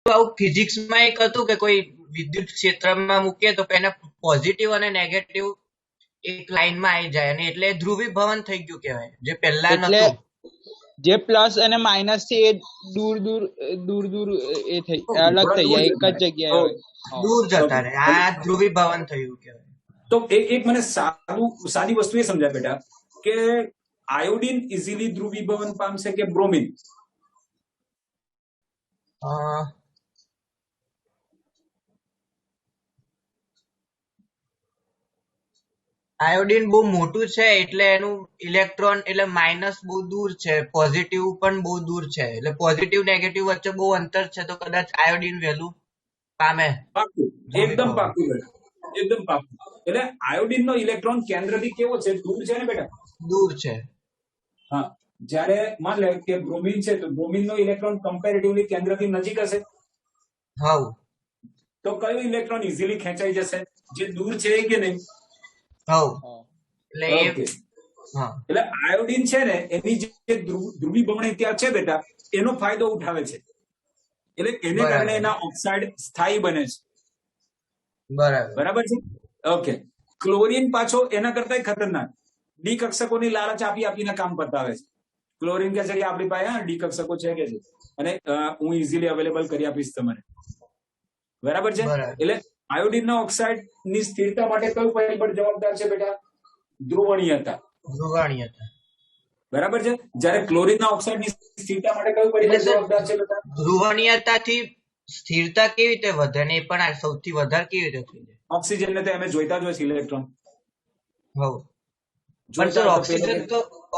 આવું ફિઝિક્સમાં એક હતું કે કોઈ વિદ્યુત ક્ષેત્રમાં મૂકીએ તો એને પોઝિટિવ અને નેગેટિવ એક લાઈનમાં આવી જાય, અને એટલે ધ્રુવીભવન થઈ ગયું કહેવાય, જે પહેલા નતું. જે પ્લસ અને માઇનસ છે એ દૂર દૂર એ થઈ અલગ થઈ જાય, એક જ જગ્યાએ હોય, દૂર જતા રહે. આ ધ્રુવીભવન થયું કહેવાય. તો એક મને સાદી વસ્તુ એ સમજાય બેટા કે આયોડિન ઇઝીલી ધ્રુવીભવન પામશે કે બ્રોમિન? આયોડિન બહુ મોટું છે એટલે એનું ઇલેક્ટ્રોન એટલે માઇનસ બહુ દૂર છે, પોઝિટિવ પણ બહુ દૂર છે, એટલે પોઝિટિવ નેગેટિવ વચ્ચે બહુ અંતર છે, તો કદાચ આયોડિન વહેલું પામે. પાકું, એકદમ પાકું બેટા, એકદમ પાકું. એટલે આયોડિન નો ઇલેક્ટ્રોન કેન્દ્રથી કેવો છે? દૂર છે ને બેટા? દૂર છે. હા, જ્યારે માન લે કે બ્રોમિન છે, તો બ્રોમિન નો ઇલેક્ટ્રોન કમ્પેરેટિવલી કેન્દ્રથી નજીક હશે. હવ. તો કયો ઇલેક્ટ્રોન ઇઝીલી ખેંચાઈ જશે? જે દૂર છે કે નહીં? એટલે એટલે આયોડિન છે ને એની જે ધ્રુવીભવન ત્યાં છે બેટા, એનો ફાયદો ઉઠાવે છે, એટલે એને કારણે એના ઓક્સાઇડ સ્થાયી બને છે. બરાબર. બરાબર છે. ઓકે, ક્લોરીન પાછો એના કરતા ખતરનાક ડી કક્ષકોની લાલચ આપી આપીને કામ પતાવે છે. ક્લોરીન કહે છે કે આપણી પાસે ડી કક્ષકો છે કે છે અને હું ઇઝીલી અવેલેબલ કરી આપીશ તમને. બરાબર છે. બરાબર. એટલે આયોડિનના ઓક્સાઇડ ની સ્થિરતા માટે કયું પરિબળ જવાબદાર છે બેટા? ધ્રુવણીયતા. ધ્રુવણીયતા. બરાબર છે. જ્યારે ક્લોરીનના ઓક્સાઇડની સ્થિરતા માટે કયું પરિબળ એટલે સર, જવાબદાર છે બેટા? ધ્રુવણીયતાથી સ્થિરતા કેવી રીતે વધે ને એ પણ આ સૌથી વધારે કેવી રીતે થઈ જાય? ઓક્સિજન ને તો અમે જોઈતા જ હોય છે ઇલેક્ટ્રોન. હવ. પણ સર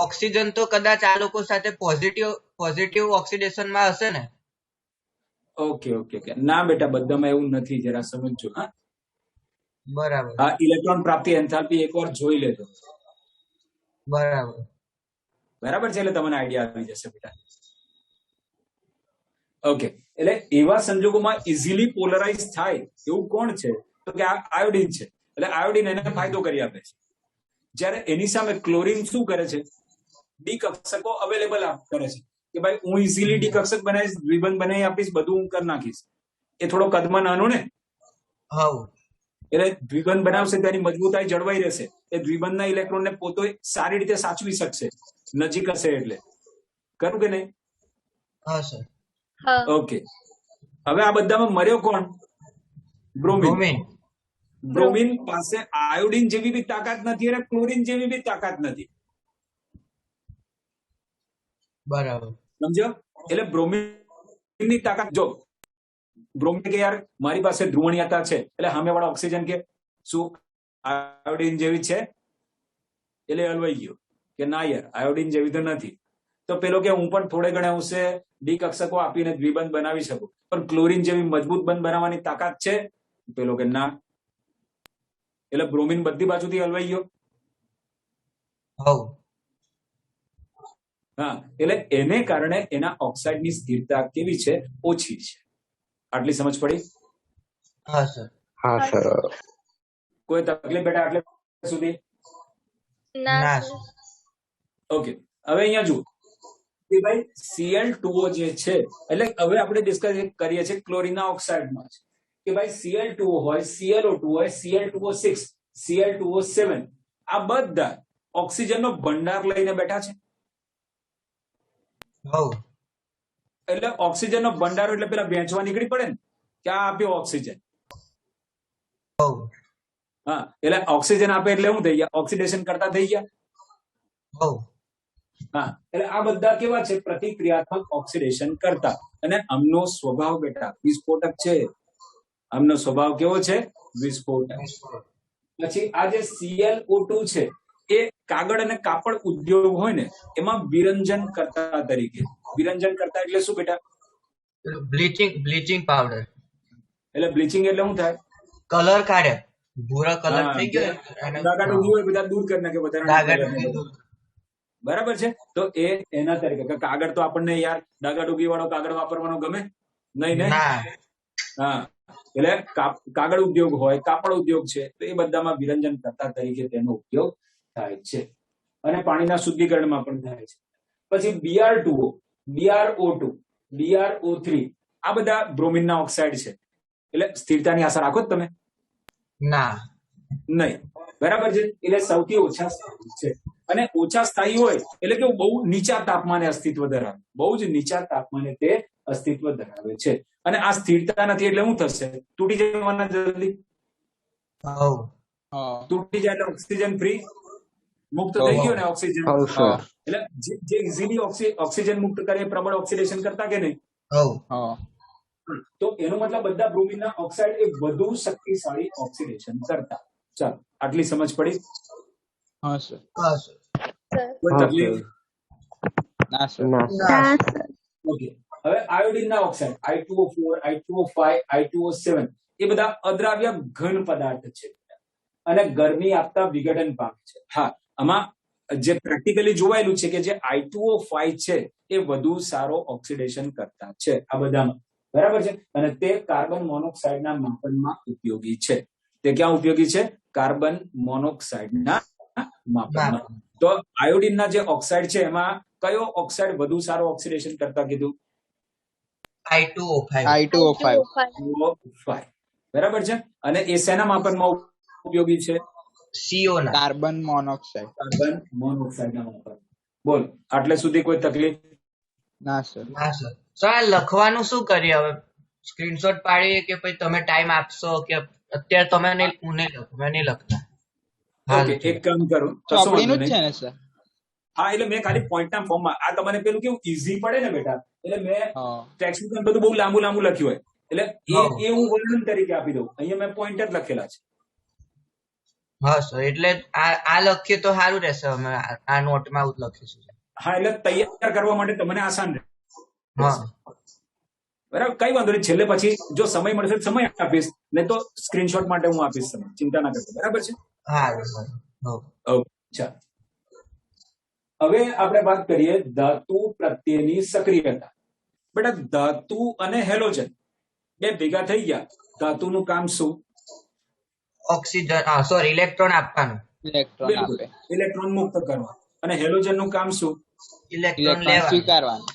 ઓક્સિજન તો કદાચ આ લોકો સાથે પોઝિટિવ ઓક્સિડેશન માં હશે ને? ઓકે ઓકે ઓકે, ના બેટા બધામાં એવું નથી, જરા સમજજો. હા, બરાબર. આ ઇલેક્ટ્રોન પ્રાપ્તિ એન્થાલ્પી એકવાર જોઈ લેજો. બરાબર. બરાબર છે. એટલે તમને આઈડિયા આવી જશે બેટા. ઓકે, એટલે એવા સંજોગોમાં ઇઝીલી પોલરાઇઝ થાય એવું કોણ છે? તો કે આ આયોડિન છે. એટલે આયોડિન એને ફાયદો કરી આપે છે. જ્યારે એની સામે ક્લોરીન શું કરે છે? ડી કક્ષકો અવેલેબલ કરે છે કે ભાઈ હું ઇઝીલી ડી કક્ષક બનાવીશ, દ્વિબંધ બનાવી આપીશ, બધું હું કરી નાખીશ. એ થોડો કદમાં નાનો ને, હવ. એટલે દ્વિબંધ બનાવશે તેની મજબૂતાઈ જળવાઈ રહેશે. એ દ્વિબંધના ઇલેક્ટ્રોનને પોતે સારી રીતે સાચવી શકશે નજીક હશે એટલે. કરું કે નહીં? હા સર. ઓકે, હવે આ બધામાં મર્યો કોણ? બ્રોમિન. બ્રોમિન પાસે આયોડિન જેવી બી તાકાત નથી અને ક્લોરીન જેવી બી તાકાત નથી. બરાબર. સમજ્યો? એટલે બ્રોમિનની તાકાત જો બ્રોમિન કે યાર મારી પાસે ધ્રુવણીયતા છે, એટલે સામેવાળો ઓક્સિજન કે શું આયોડિન જેવી છે? એટલે હલવાઈ ગયો કે ના યાર આયોડિન જેવી તો નથી. તો પેલો કે હું પણ થોડે ઘણે અંશે ડી કક્ષકો આપીને દ્વિબંધ બનાવી શકું, પણ ક્લોરીન જેવી મજબૂત બંધ બનાવવાની તાકાત છે? પેલો કે ના. એટલે બ્રોમિન બધી બાજુથી હલવાઈ ગયો. હવ. હા, એટલે એને કારણે એના ઓક્સાઇડની સ્થિરતા કેવી છે? ઓછી છે. આટલી સમજ પડી? હા સર. હા સર. કોઈ તકલીફ બેટા આટલે સુધી? ના સર. ઓકે, હવે અહીંયા જુઓ કે ભાઈ Cl2O જે છે, એટલે હવે આપણે ડિસ્કસ કરીએ છીએ ક્લોરીનના ઓક્સાઇડમાં કે ભાઈ Cl2O હોય, ClO2 હોય, Cl2O6, Cl2O7, આ બધા ઓક્સિજનનો ભંડાર લઈને બેઠા છે. હવ. એટલે ઓક્સિજનનો ભંડારો એટલે પેલા વેચવા નીકળી પડે ને, ક્યાં આપ્યો ઓક્સિજન? હવ. હા, એટલે ઓક્સિજન આપે એટલે શું થઈ ગયા? ઓક્સિડેશન કરતા થઈ ગયા. હવ. હા, એટલે આ બધા કેવા છે? પ્રતિક્રિયાત્મક ઓક્સિડેશન કરતા. અને આમનો સ્વભાવ બેટા વિસ્ફોટક છે. આમનો સ્વભાવ કેવો છે? વિસ્ફોટક. પછી આ જે ClO2 છે એ કાગળ અને કાપડ ઉદ્યોગ હોય ને એમાં વિરંજન કરતા તરીકે. વિરંજન કરતા એટલે શું બેટા? Bleaching powder. એટલે બ્લીચિંગ એટલે શું થાય? કલર કાઢે. ભૂરા કલર થઈ ગયો. ડાઘાડુઘી હોય બધા દૂર કરી નાખે બધા. બરાબર છે. તો એ એના તરીકે કાગળ તો આપણને યાર ડાઘાડુઘી વાળો કાગળ વાપરવાનો ગમે નહીં ને? હા, એટલે કાગળ ઉદ્યોગ હોય, કાપડ ઉદ્યોગ છે, તો એ બધામાં વિરંજન કરતા તરીકે તેનો ઉપયોગ થાય છે અને પાણીના શુદ્ધિકરણમાં પણ થાય છે. પછી Br2O, BrO2, BrO3, આ બધા બ્રોમિનના ઓક્સાઇડ છે. એટલે સ્થિરતાની આશા રાખો જ તમે? ના, નહીં. બરાબર છે. એટલે સૌથી ઓછા સ્થાયી છે. અને ઓછા સ્થાયી હોય એટલે કે બહુ નીચા તાપમાને અસ્તિત્વ ધરાવે. બહુ જ નીચા તાપમાને તે અસ્તિત્વ ધરાવે છે. અને આ સ્થિરતા નથી એટલે શું થશે? તૂટી જવાના જલ્દી. તૂટી જાય એટલે ઓક્સિજન ફ્રી મુક્ત થઈ ગયો ને ઓક્સિજન. એટલે જે ઇઝીલી ઓક્સિજન મુક્ત કરે એ પ્રબળ ઓક્સિડેશન કરતા કે નહીં? તો એનો મતલબ બધા બ્રોમિનના ઓક્સાઇડ એ વધુ શક્તિશાળી ઓક્સિડેશન કરતા. ચાલો, આટલી સમજ પડી? હા સર. કોઈ તકલીફ? ના સર. ઓકે, હવે આયોડિનના ઓક્સાઇડ I2O4, I2O5, I2O7 એ બધા અદ્રાવ્ય ઘન પદાર્થ છે અને ગરમી આપતા વિઘટન પામે છે. હા, આમાં જે પ્રેક્ટિકલી જોવાયેલું છે કે જે I2O5 છે એ વધુ સારો ઓક્સિડેશન કરતા છે આ બધામાં. બરાબર છે. અને તે કાર્બન મોનોક્સાઇડના માપનમાં ઉપયોગી છે. તે ક્યાં ઉપયોગી છે? કાર્બન મોનોક્સાઇડના માપનમાં. તો આયોડિનના જે ઓક્સાઇડ છે એમાં કયો ઓક્સાઇડ વધુ સારો ઓક્સિડેશન કરતા કીધું? I2O5. I2O5. બરાબર છે. અને એ શેના માપનમાં ઉપયોગી છે? CO ના. Carbon monoxide. કાર્બન મોનોક્સાઇડના માપન. બોલ, આટલે સુધી કોઈ તકલીફ? ના સર. હા સર. સર આ લખવાનું શું કરીએ હવે? સ્ક્રીનશોટ પાડીએ કે પછી તમે ટાઈમ આપશો કે અત્યારે તમે નહીં, હું નહીં લખું, મેં નહીં લખતા. ઓકે, એક કામ કરું, કશો વાંધો ચોપડીનું જ નહીં. છે ને સર? હા, એટલે મેં ખાલી પોઈન્ટના ફોર્મમાં, આ તમને પેલું કેવું ઈઝી પડે ને બેટા, એટલે મેં હા. ટેક્સ્ટ બધું બહુ લાંબુ લાંબુ લખ્યું હોય, એટલે હા. એ હું વર્ણન તરીકે આપી દઉં. અહીંયા મેં પોઈન્ટ જ લખેલા છે. હા સર, એટલે આ લખીએ તો સારું રહેશે. અમે આ નોટમાં આવું જ લખીશું. હા, એટલે તૈયાર કરવા માટે તમને આસાન રહે. હા બરાબર, કઈ વાંધો નહીં. છેલ્લે પછી જો સમય મળશે તો સમય આપીશ, નહીં તો સ્ક્રીનશોટ માટે હું આપીશ સમય. ચિંતા ના કરશો. બરાબર છે. હા. ઓકે, ચાલો. હવે આપણે વાત કરીએ ધાતુ પ્રત્યેની સક્રિયતા. બેટા, ધાતુ અને હેલોજન બે ભેગા થઈ ગયા. ધાતુનું કામ શું? ઓક્સિજન, સોરી, ઇલેક્ટ્રોન આપવાનું. ઇલેક્ટ્રોન બિલકુલ, આપે. ઇલેક્ટ્રોન મુક્ત કરવા. અને હેલોજન નું કામ શું? ઇલેક્ટ્રોન ઇલેક્ટ્રોન લેવાનું. સ્વીકારવાનું.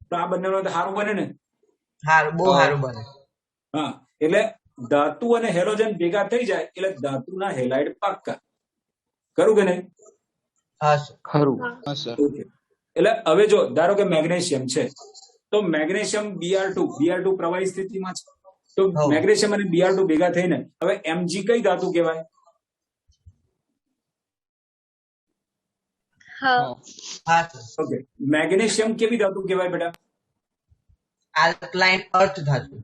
તો આ બંનેનો તો સારું બને ને. સારું, બહુ સારું બને. હા, એટલે ધાતુ અને હેલોજન ભેગા થઈ જાય એટલે ધાતુના હેલાઇડ પાક્કા. ખરું કે નહીં? હા સર. ખરું. હા સર. ઓકે. એટલે હવે જો ધારો કે મેગ્નેશિયમ છે, તો મેગ્નેશિયમ Br2 પ્રવાહી સ્થિતિમાં છે. તો હા. મેગ્નેશિયમ અને Br2 ભેગા થઈને હવે Mg કઈ ધાતુ કહેવાય? હા. હા સર. ઓકે, મેગ્નેશિયમ કેવી ધાતુ કહેવાય બેટા? આલ્કલાઇન અર્થ ધાતુ.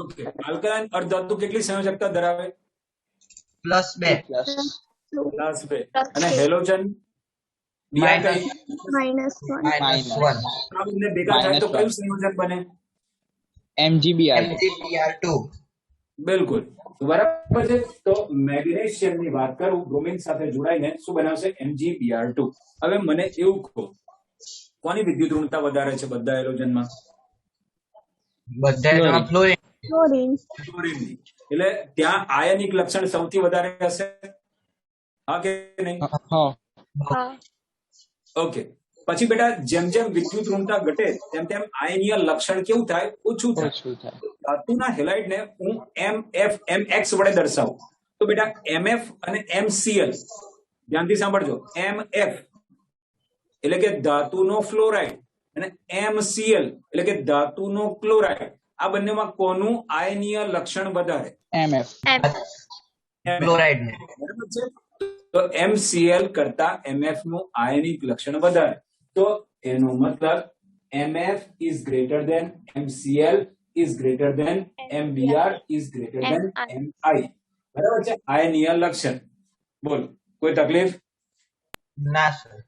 ઓકે, આલ્કલાઇન અર્ધધાતુ કેટલી સંયોજકતા ધરાવે? +2. +2. અને હેલોજન Br કઈ? -1. આ બંને ભેગા થાય તો -1. કયું સંયોજન બને? MgBr. MgBr2. બિલકુલ, બરાબર છે. તો મેગ્નેશિયમ ની વાત કરું, બ્રોમિન સાથે જોડાઈને શું બનાવશે? MgBr2. હવે મને એવું કહો, કોની વિદ્યુત ઋણતા વધારે છે બધા હેલોજનમાં? બધા ફ્લોરિન. ક્લોરીનની. એટલે ત્યાં આયનિક લક્ષણ સૌથી વધારે હશે, હા કે નહીં? હા. હા. ઓકે, પછી બેટા જેમ જેમ વિદ્યુત ઋણતા ઘટે તેમ તેમ આયનીય લક્ષણ કેવું થાય? ઓછું થાય. ઓછું થાય. ધાતુના હેલાઇડને હું MF MX વડે દર્શાવું તો બેટા MF અને MCl, ધ્યાનથી સાંભળજો, MF એટલે કે ધાતુનો ફ્લોરાઇડ અને MCl એટલે કે ધાતુનો ક્લોરાઇડ, આ બંનેમાં કોનું આયનીય લક્ષણ વધારે? MF. ક્લોરાઇડ ને. બરાબર છે. તો MCl કરતા MF નું આયનિક લક્ષણ વધારે. તો એનો મતલબ MF is greater than MCl is greater than MBr is greater than MI. બરાબર છે, આયનીય લક્ષણ. બોલો, કોઈ તકલીફ? ના સર.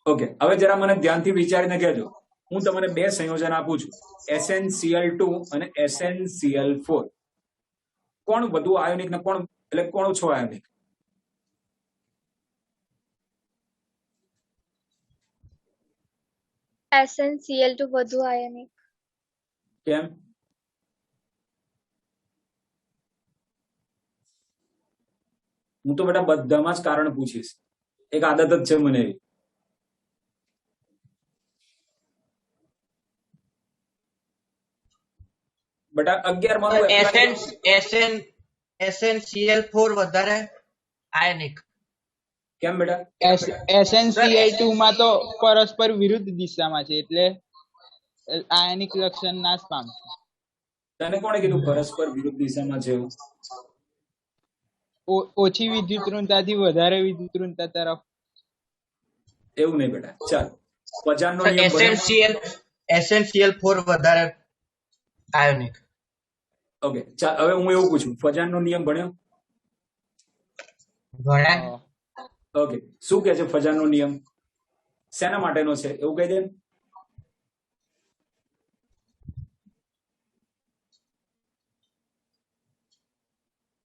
ઓકે, હવે જરા મને ધ્યાનથી વિચારીને કહેજો. હું તમને બે સંયોજન આપું છું, SnCl2 અને SnCl4. કોણ વધુ આયોનિક ને કોણ, એટલે કોણ ઓછો આયોનિક? SnCl2 વધુ આયનિક. કેમ? હું તો બેટા બધામાં જ કારણ પૂછીશ, એક આદત જ છે મને એવી. બેટા 11 માં SnCl4 વધારે આયનિક. કેમ બેટા? SnCl2 માં તો પરસ્પર વિરુદ્ધ દિશામાં છે એટલે આયનિક લક્ષણ નાશ પામશે. તને કોણે કીધું પરસ્પર વિરુદ્ધ દિશામાં છે એવું? ઓછી વિદ્યુત ઋણતાથી વધારે વિદ્યુત ઋણતા તરફ. એવું નહીં બેટા. ચાલ, પજાનનો નિયમ ભણ્યો? SnCl4 વધારે આયોનિક. ઓકે, ચાલ હવે હું એવું પૂછું, ફજાનનો નિયમ ભણ્યો? ઘણા. ઓકે, શું કે છે ફજાનનો નિયમ? શેના માટેનો છે એવું કહી દે.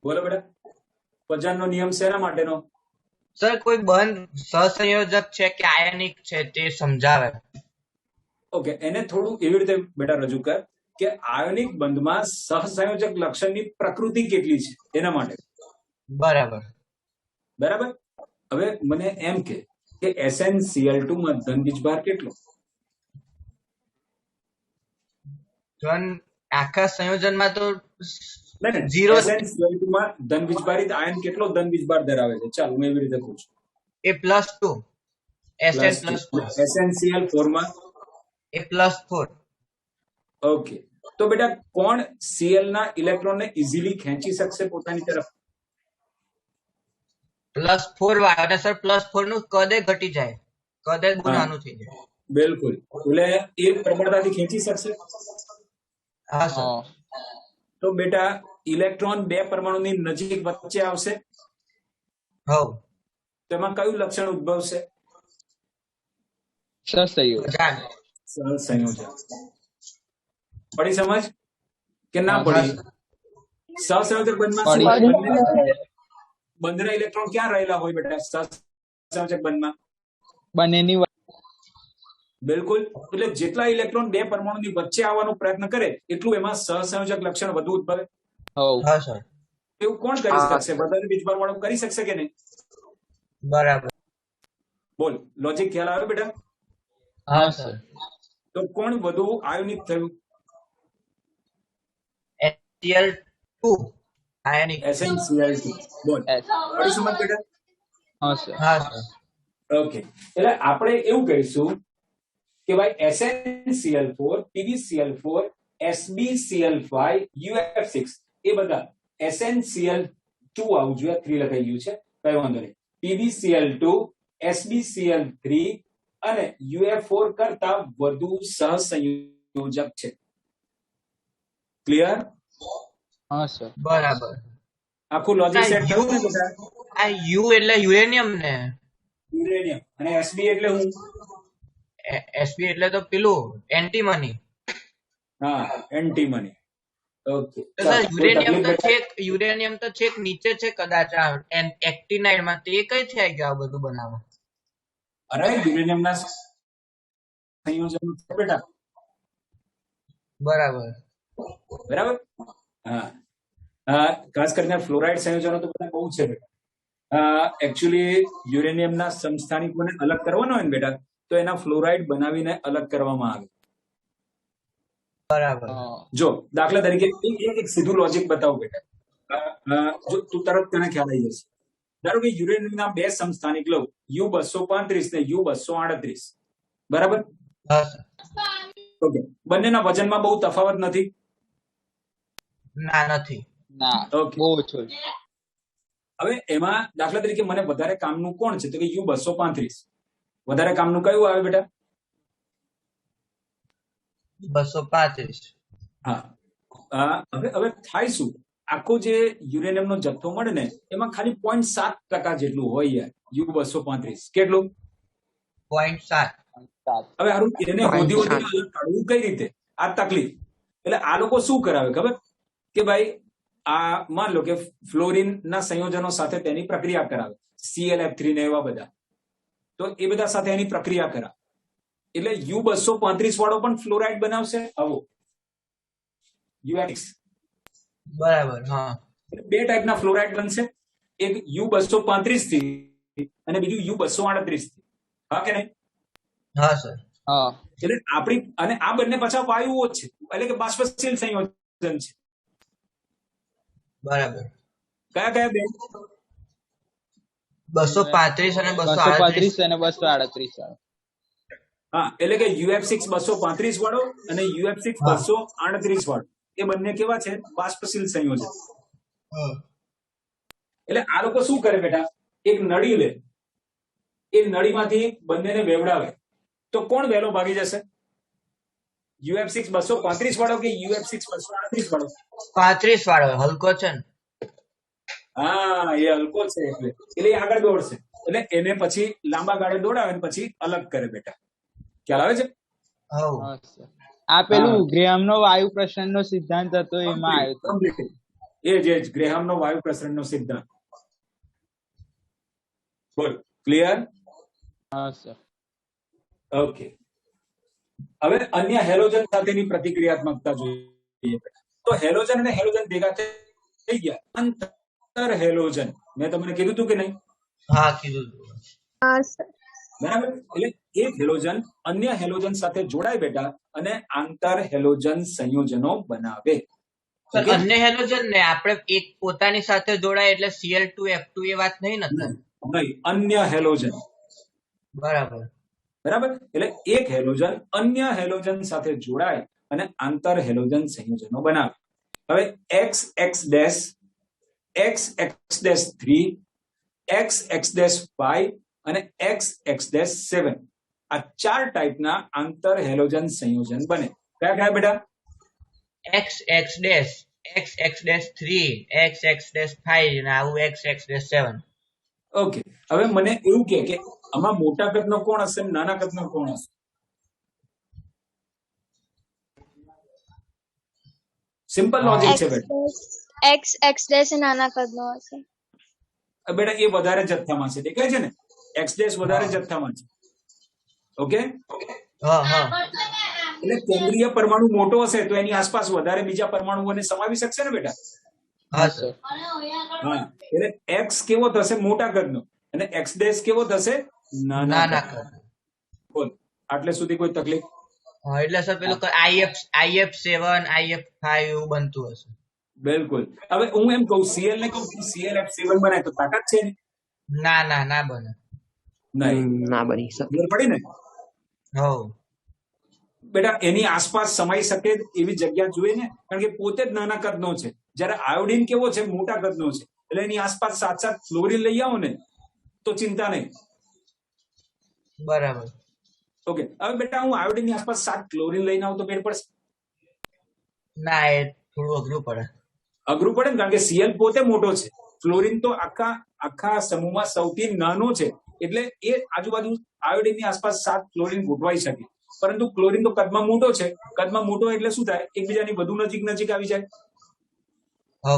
બોલો બેટા, ફજાનનો નિયમ શેના માટેનો? સર કોઈ બંધ સહસંયોજક છે કે આયનિક છે તે સમજાવે. ઓકે, એને થોડું એવી રીતે બેટા રજૂ કર કે આયોનિક બંધમાં સહસંયોજક લક્ષણની પ્રકૃતિ કેટલી છે એના માટે. બરાબર. બરાબર. હવે મને એમ કે SnCl2 માં ધન વીજભાર કેટલો? ધન આખા સંયોજનમાં તો નહીં, ઝીરો SnCl2 માં ધન વીજભારિત આયન કેટલો ધન વીજભાર ધરાવે છે? ચાલો હું એવી રીતે પૂછું. એ +2, Sn +4, SnCl4 માં એ +4. ઓકે. તો બેટા કોણ Cl ના ઇલેક્ટ્રોન ને ઇઝીલી ખેંચી શકશે પોતાની તરફ? +4 વાળા અને સર +4 નું કદે ઘટી જાય, કદે બહુ હા. નાનું થઈ જાય. બિલકુલ. એટલે એ પ્રબળતાથી ખેંચી શકશે. હા સર. હા તો બેટા ઇલેક્ટ્રોન બે પરમાણુની નજીક વચ્ચે આવશે, હવ તેમાં કયું લક્ષણ ઉદ્ભવશે? સહસંયોગ. જાણ. સહસંયોજન. પડી સમજ કે ના હા, પડી? સહસંયોજક બંધમાં શું પડી. હોય? બંધના ઇલેક્ટ્રોન ક્યાં રહેલા હોય બેટા સહસંયોજક બંધમાં? બંનેની બિલકુલ. એટલે જેટલા ઇલેક્ટ્રોન બે પરમાણુની વચ્ચે આવવાનો પ્રયત્ન કરે એટલું એમાં સહસંયોજક લક્ષણ વધુ ઉદ્ભવે. હવ હા સર. એવું કોણ કરી શકશે? વધારે વીજભાર વાળું કરી શકશે કે નહીં? બરાબર. બોલ, લોજિક ખ્યાલ આવે બેટા? હા સર. તો કોણ વધુ આયોનિક થયું? Cl2 ionic. SnCl2. બોલ, S. પડી સમજ બેટા? હા સર. હા સર. ઓકે. એટલે આપણે એવું કહીશું કે ભાઈ SnCl4, PbCl4, SbCl5, UF6 એ બધા SnCl2 આવું જોઈએ, 3 લખાઈ ગયું છે, કઈ વાંધો નહીં. PbCl2, SbCl3 અને UF4 કરતા વધુ સહસંયોજક છે. ક્લિયર? હા સર. બરાબર. આખું લોજિક સેટ થયું ને બેટા? આ U એટલે યુરેનિયમ ને, યુરેનિયમ. અને Sb એટલે હું? Sb એટલે તો પેલું એન્ટીમની. હા, એન્ટીમની. ઓકે. તો સર યુરેનિયમ તો છેક નીચે છે કદાચ આ એક્ટિનાઇડ માં, તે કઈ થી આવી ગયું આ બધું બનાવવા? અરે યુરેનિયમના સંયોજનો છે બેટા. બરાબર. બરાબર. હા. ખાસ કરીને ફ્લોરાઇડ સંયોજનો તો બધા બહુ છે બેટા. એકચ્યુઅલી યુરેનિયમના સમસ્થાનિકોને અલગ કરવાનો હોય ને બેટા, તો એના ફ્લોરાઇડ બનાવીને અલગ કરવામાં આવે. બરાબર. હા. જો દાખલા તરીકે એક સીધું લોજિક બતાવું બેટા. જો તું તરત તને ખ્યાલ આવી જશે. ધારો કે યુરેનિયમના બે સમસ્થાનિક લઉં, U235 ને U238. બરાબર. હા સર. ઓકે. બંનેના વજનમાં બહુ તફાવત નથી. ના નથી. ના ઓકે. બહુ ઓછો છે. હવે એમાં દાખલા તરીકે મને વધારે કામનું કોણ છે? તો કે U235. વધારે કામનું કયું આવે બેટા? 235. હા. હવે થાય શું? આખો જે યુરેનિયમનો જથ્થો મળે ને એમાં ખાલી 0.7% જેટલું હોય યાર, U235. કેટલું? 0.7. હવે હારું એને હોધી હોધીને અલગ કાઢવું કઈ રીતે? આ તકલીફ. એટલે આ લોકો શું કરાવે ખબર? કે ભાઈ આ માન લો કે ફ્લોરિન ના સંયોજનો સાથે તેની પ્રક્રિયા કરાવે, ClF3 ને એવા બધા. તો એ બધા સાથે એની પ્રક્રિયા કરાવે એટલે U235 વાળો પણ ફ્લોરાઇડ બનાવશે આવો UF6. બરાબર. હા. બે ટાઈપના ફ્લોરાઇડ બનશે, એક U235 થી અને બીજું U238 થી. હા કે નહીં? હા સર. હા. એટલે આપણી અને આ બંને પાછા વાયુઓ જ છે, એટલે કે બાષ્પશીલ સંયોજન છે. બરાબર. કયા કયા બેન? 235 અને 235 238. અને 238. હા, એટલે કે UF6 235 વાળો અને UF6 238 વાળો એ બંને કેવા છે? બાષ્પશીલ સંયોજન. એટલે આ લોકો શું કરે બેટા? એક નળી લે, એ નળીમાંથી બંનેને વેવડાવે, તો કોણ વહેલો ભાગી જશે? UF6 235 વાળો કે UF6 238 વાળો? 35 વાળો હલકો છે ને. હા, એ હલકો છે એટલે એ આગળ દોડશે. એટલે એને પછી લાંબા ગાળે દોડાવે ને પછી અલગ કરે બેટા. ખ્યાલ આવે છે? હવ. હા સર. આ પેલું ગ્રેહામનો વાયુ પ્રસરણનો સિદ્ધાંત હતો એમાં આવ્યો હતો. Complete. એ જ ગ્રેહામનો વાયુ પ્રસરણનો સિદ્ધાંત. બોલ, ક્લિયર? હા સર. ઓકે. હવે અન્ય હેલોજન સાથેની પ્રતિક્રિયાત્મકતા જોઈએ. તો હેલોજન અને હેલોજન ભેગા થઈ ગયા, અંતર હેલોજન. મેં તમને કીધું હતું કે નહીં? હા કીધું. હા સર. બરાબર. એટલે એક હેલોજન અન્ય હેલોજન સાથે જોડાય બેટા અને આંતર હેલોજન સંયોજનો બનાવે. Sir Okay? અન્ય હેલોજન ને આપણે એક પોતાની સાથે જોડાય એટલે Cl2F2 એ વાત નહીં ને સર? નહીં, અન્ય હેલોજન. બરાબર. બરાબર. એટલે એક હેલોજન અન્ય હેલોજન સાથે જોડાય અને આંતર હેલોજન સંયોજનો બનાવે. હવે XX', XX'3, XX'5 અને XX'7 આ 4 ટાઈપના આંતર હેલોજન સંયોજન બને. કયા કયા બેટા? XX', XX'3, XX'5 અને આવું XX'7. ઓકે. હવે મને એવું કે આમાં મોટા કદનો કોણ હશે ને નાના કદનો કોણ હશે? સિમ્પલ લોજિક છે બેટા. X ડેશ નાના કદનો હશે. બેટા એ વધારે જથ્થામાં છે, દેખાય છે ને? X' વધારે જથ્થામાં છે. ઓકે. હા હા. એટલે કેન્દ્રીય પરમાણુ મોટો હશે તો એની આસપાસ વધારે બીજા પરમાણુઓને સમાવી શકશે ને બેટા? હા સર. હા. એટલે X કેવો થશે? મોટા કદનો. અને X' કેવો થશે? નાના નાના કદનો. કદ. બોલ, આટલે સુધી કોઈ તકલીફ? હા એટલે સર પેલું IF7, IF5 એવું બનતું હશે. બિલકુલ. હવે હું એમ કહું, Cl ને કહું ClF7 બનાય તો તાકાત છે ને? ના બને. નહીં. ના બની શકે. ખબર પડી ને હો. બેટા? એની આસપાસ સમાઈ શકે એવી જગ્યા જોઈએ ને, કારણ કે પોતે જ નાના કદનો છે. જ્યારે આયોડિન કેવો છે? મોટા કદનો છે. એટલે એની આસપાસ સાત ફ્લોરિન લઈ આવો ને તો ચિંતા નહીં. બરાબર. ઓકે. હવે બેટા હું આયોડિન ની આસપાસ 7 ક્લોરીન લઈને આવું તો મેળ પડશે? ના એ થોડું અઘરું પડે. અઘરું પડે ને, કારણ કે Cl પોતે મોટો છે. ફ્લોરિન તો આખા સમૂહમાં સૌથી નાનો છે. એટલે એ આજુબાજુ આયોડિન ની આસપાસ 7 ક્લોરીન ગોઠવાઈ શકે. પરંતુ ક્લોરીન તો કદમાં મોટો છે. કદમાં મોટો એટલે શું થાય? એકબીજાની વધુ નજીક આવી જાય. હો.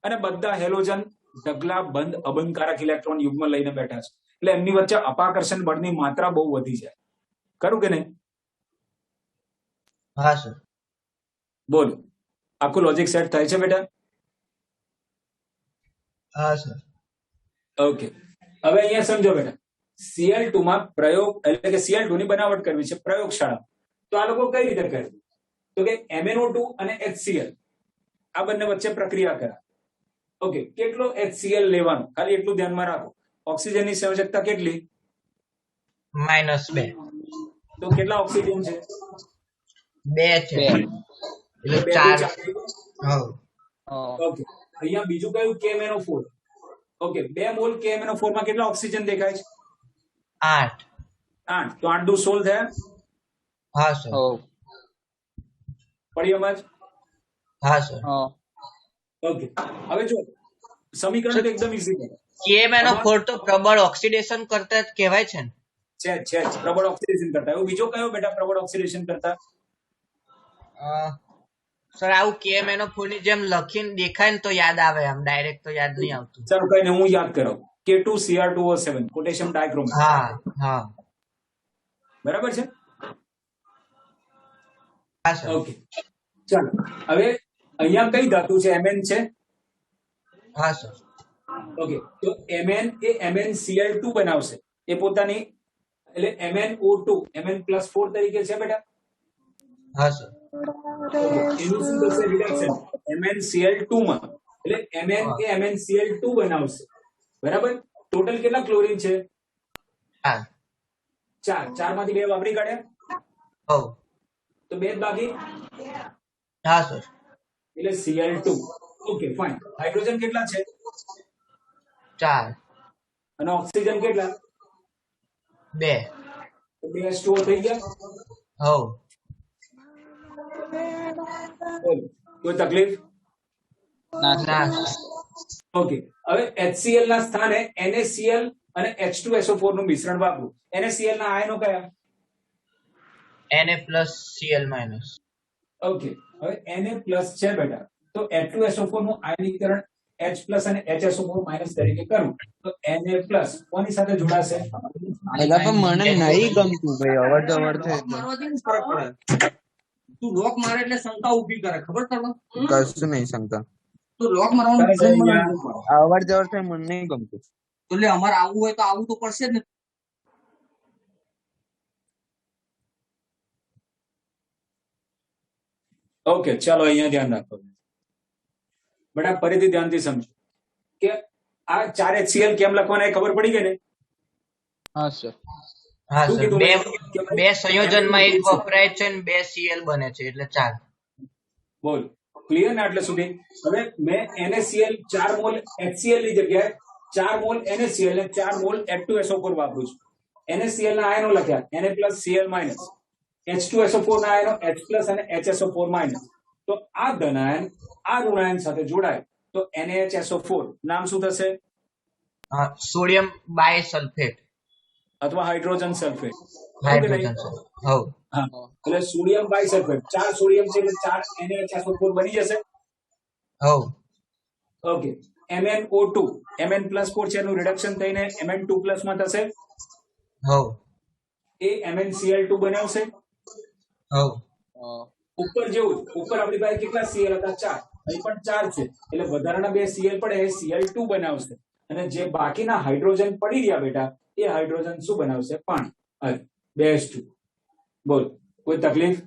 અને બધા હેલોજન ઢગલા બંધ અબંધકારક ઇલેક્ટ્રોન યુગ્મ લઈને બેઠા છે. એટલે એમની વચ્ચે અપાકર્ષણ બળની માત્રા બહુ વધી જાય. ખરું કે નહીં? હા સર. બોલો, આખું લોજિક સેટ થાય છે બેટા? હા સર. ઓકે. હવે અહીંયા સમજો બેટા, Cl2 માં પ્રયોગ એટલે કે Cl2 ની બનાવટ કરવી છે પ્રયોગશાળા. તો આ લોકો કઈ રીતે કરે? તો કે MnO2 અને HCl આ બંને વચ્ચે પ્રક્રિયા કરાય. ઓકે. કેટલો HCl લેવાનો ખાલી એટલું ધ્યાનમાં રાખો. ઓક્સિજનની સંયોજકતા કેટલી? -2. તો કેટલા ઓક્સિજન છે? 2 છે. એટલે બે 4. ચાર. હો. ઓકે. અહીંયા બીજું કયું? KMnO4. ઓકે. 2 મોલ KMnO4 માં કેટલા ઓક્સિજન દેખાય છે? 8. 8. તો 8 દુ 16 થયા. હા સર. પડી અવાજ? હા સર. ઓકે. હવે જો સમીકરણ તો એકદમ ઈઝી છે. KMnO4 તો પ્રબળ ઓક્સિડેશન કરતા જ કહેવાય છે ને? છે પ્રબળ ઓક્સિડેશન કરતા. એવું બીજો કયો બેટા પ્રબળ ઓક્સિડેશન કરતા? સર આવું KMnO4 ની જેમ લખીને દેખાય ને તો યાદ આવે, આમ ડાયરેક્ટ તો યાદ નહીં આવતું. ચાલો કઈ નહીં, હું યાદ કરાવું. K2Cr2O7 potassium dichromate. હા. બરાબર છે? હા સર. ઓકે. ચાલો હવે અહીંયા કઈ ધાતુ છે? Mn છે. હા સર. ઓકે. તો Mn એ MnCl2 બનાવશે. એ પોતાની એટલે MnO2 Mn+4 તરીકે છે બેટા. હા સર. એનું શું થશે રિડક્શન? MnCl2 માં એટલે Mn એ MnCl2 બનાવશે. બરાબર. ટોટલ કેટલા ક્લોરીન છે? 4. 4 માંથી 2 વાપરી કાઢ્યા. હો. તો 2 જ બાકી. હા સર. એટલે Cl2. Okay fine. હાઇડ્રોજન કેટલા છે? 4. અને ઓક્સિજન કેટલા? 2. તો 2 H2O થઈ ગયા. હો. બોલો, કોઈ તકલીફ? ના. ઓકે. હવે HCl ના સ્થાને NaCl અને H2SO4 નું મિશ્રણ વાપરો. NaCl ના આયનો કયા? Na+Cl-. ઓકે. હવે Na+ છે બેટા, તો H2SO4 નું આયનીકરણ H+ અને HSO4- તરીકે કરું તો Na+ કોની સાથે જોડાશે? એલા પણ મને નહીં ગમતું ભાઈ, અવર જવર છે તું લોક મારે એટલે શંકા ઊભી કરે, ખબર તમને? કશું નહીં શંકા. તું લોક મારવાનું અવર જવર છે, મને નહીં ગમતું. એટલે અમારે આવવું હોય તો આવવું તો પડશે જ ને. ઓકે, ચાલો અહીંયા ધ્યાન રાખો બેટા, ફરીથી ધ્યાનથી સમજો કે આ 4 HCl કેમ લખવાના એ ખબર પડી ગઈ ને? હા સર. હા શું સર, કીધું બે મેં? કે ભાઈ બે સંયોજનમાં એક MnO2 છે. વપરાય છે ને બે Cl બને છે એટલે 4. બોલ, ક્લિયર ને આટલે સુધી? હવે મેં NaCl 4 મોલ HCl ની જગ્યાએ 4 મોલ NaCl ને 4 મોલ H2SO4 વાપરું છું. NaCl ના આયનો લખ્યા Na+, Cl-, H2SO4 ના આયનો H+ અને HSO4-. તો આ ધનાયન આ ઋણાયન સાથે જોડાય તો NaHSO4 નામ શું થશે? સોડિયમ બાયસલ્ફેટ, અથવા હાઇડ્રોજન સલ્ફેટ. Hydrogen sulphate. હવ. હા, એટલે સોડિયમ બાયસલ્ફેટ, 4 સોડિયમ છે એટલે 4 NaHSO4 બની જશે. હવ. ઓકે, MnO2 Mn+4 છે એનું રિડક્શન થઈને Mn2+ માં થશે. હવ. એ MnCl2 બનાવશે. હવ. ઉપર જેવું જ, ઉપર આપણી પાસે કેટલા Cl હતા? 4. અહીં પણ 4 છે એટલે વધારાના 2 Cl પડે એ Cl2 બનાવશે. અને જે બાકીના હાઇડ્રોજન પડી રહ્યા બેટા એ હાઇડ્રોજન શું બનાવશે? પાણી. અરે, 2H2. બોલ, કોઈ તકલીફ?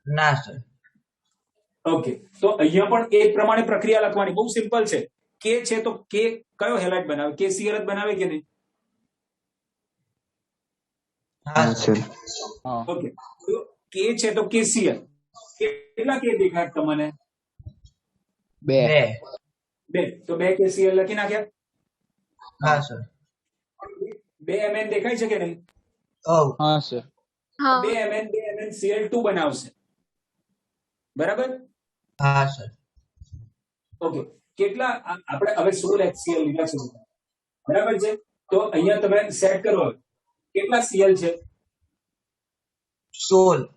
ના સર. ઓકે, તો અહીંયા પણ એ પ્રમાણે પ્રક્રિયા લખવાની, બહુ સિમ્પલ છે. કે છે તો કે કયો હેલાઇટ બનાવે? KCl જ બનાવે કે નહીં? હા સર. ઓકે, તો કે છે તો KCl. કેટલા કે દેખાય તમને? 2. 2. તો 2 KCl લખી નાખ્યા. હા સર. 2 Mn દેખાય છે કે નહીં? હવ. હા સર. 2 Mn Cl2 બનાવશે. બરાબર? હા સર. ઓકે, કેટલા આપણે હવે 16 HCl લીધા છે બરાબર છે? તો અહીંયા તમે સેટ કરો કેટલા Cl છે? 16.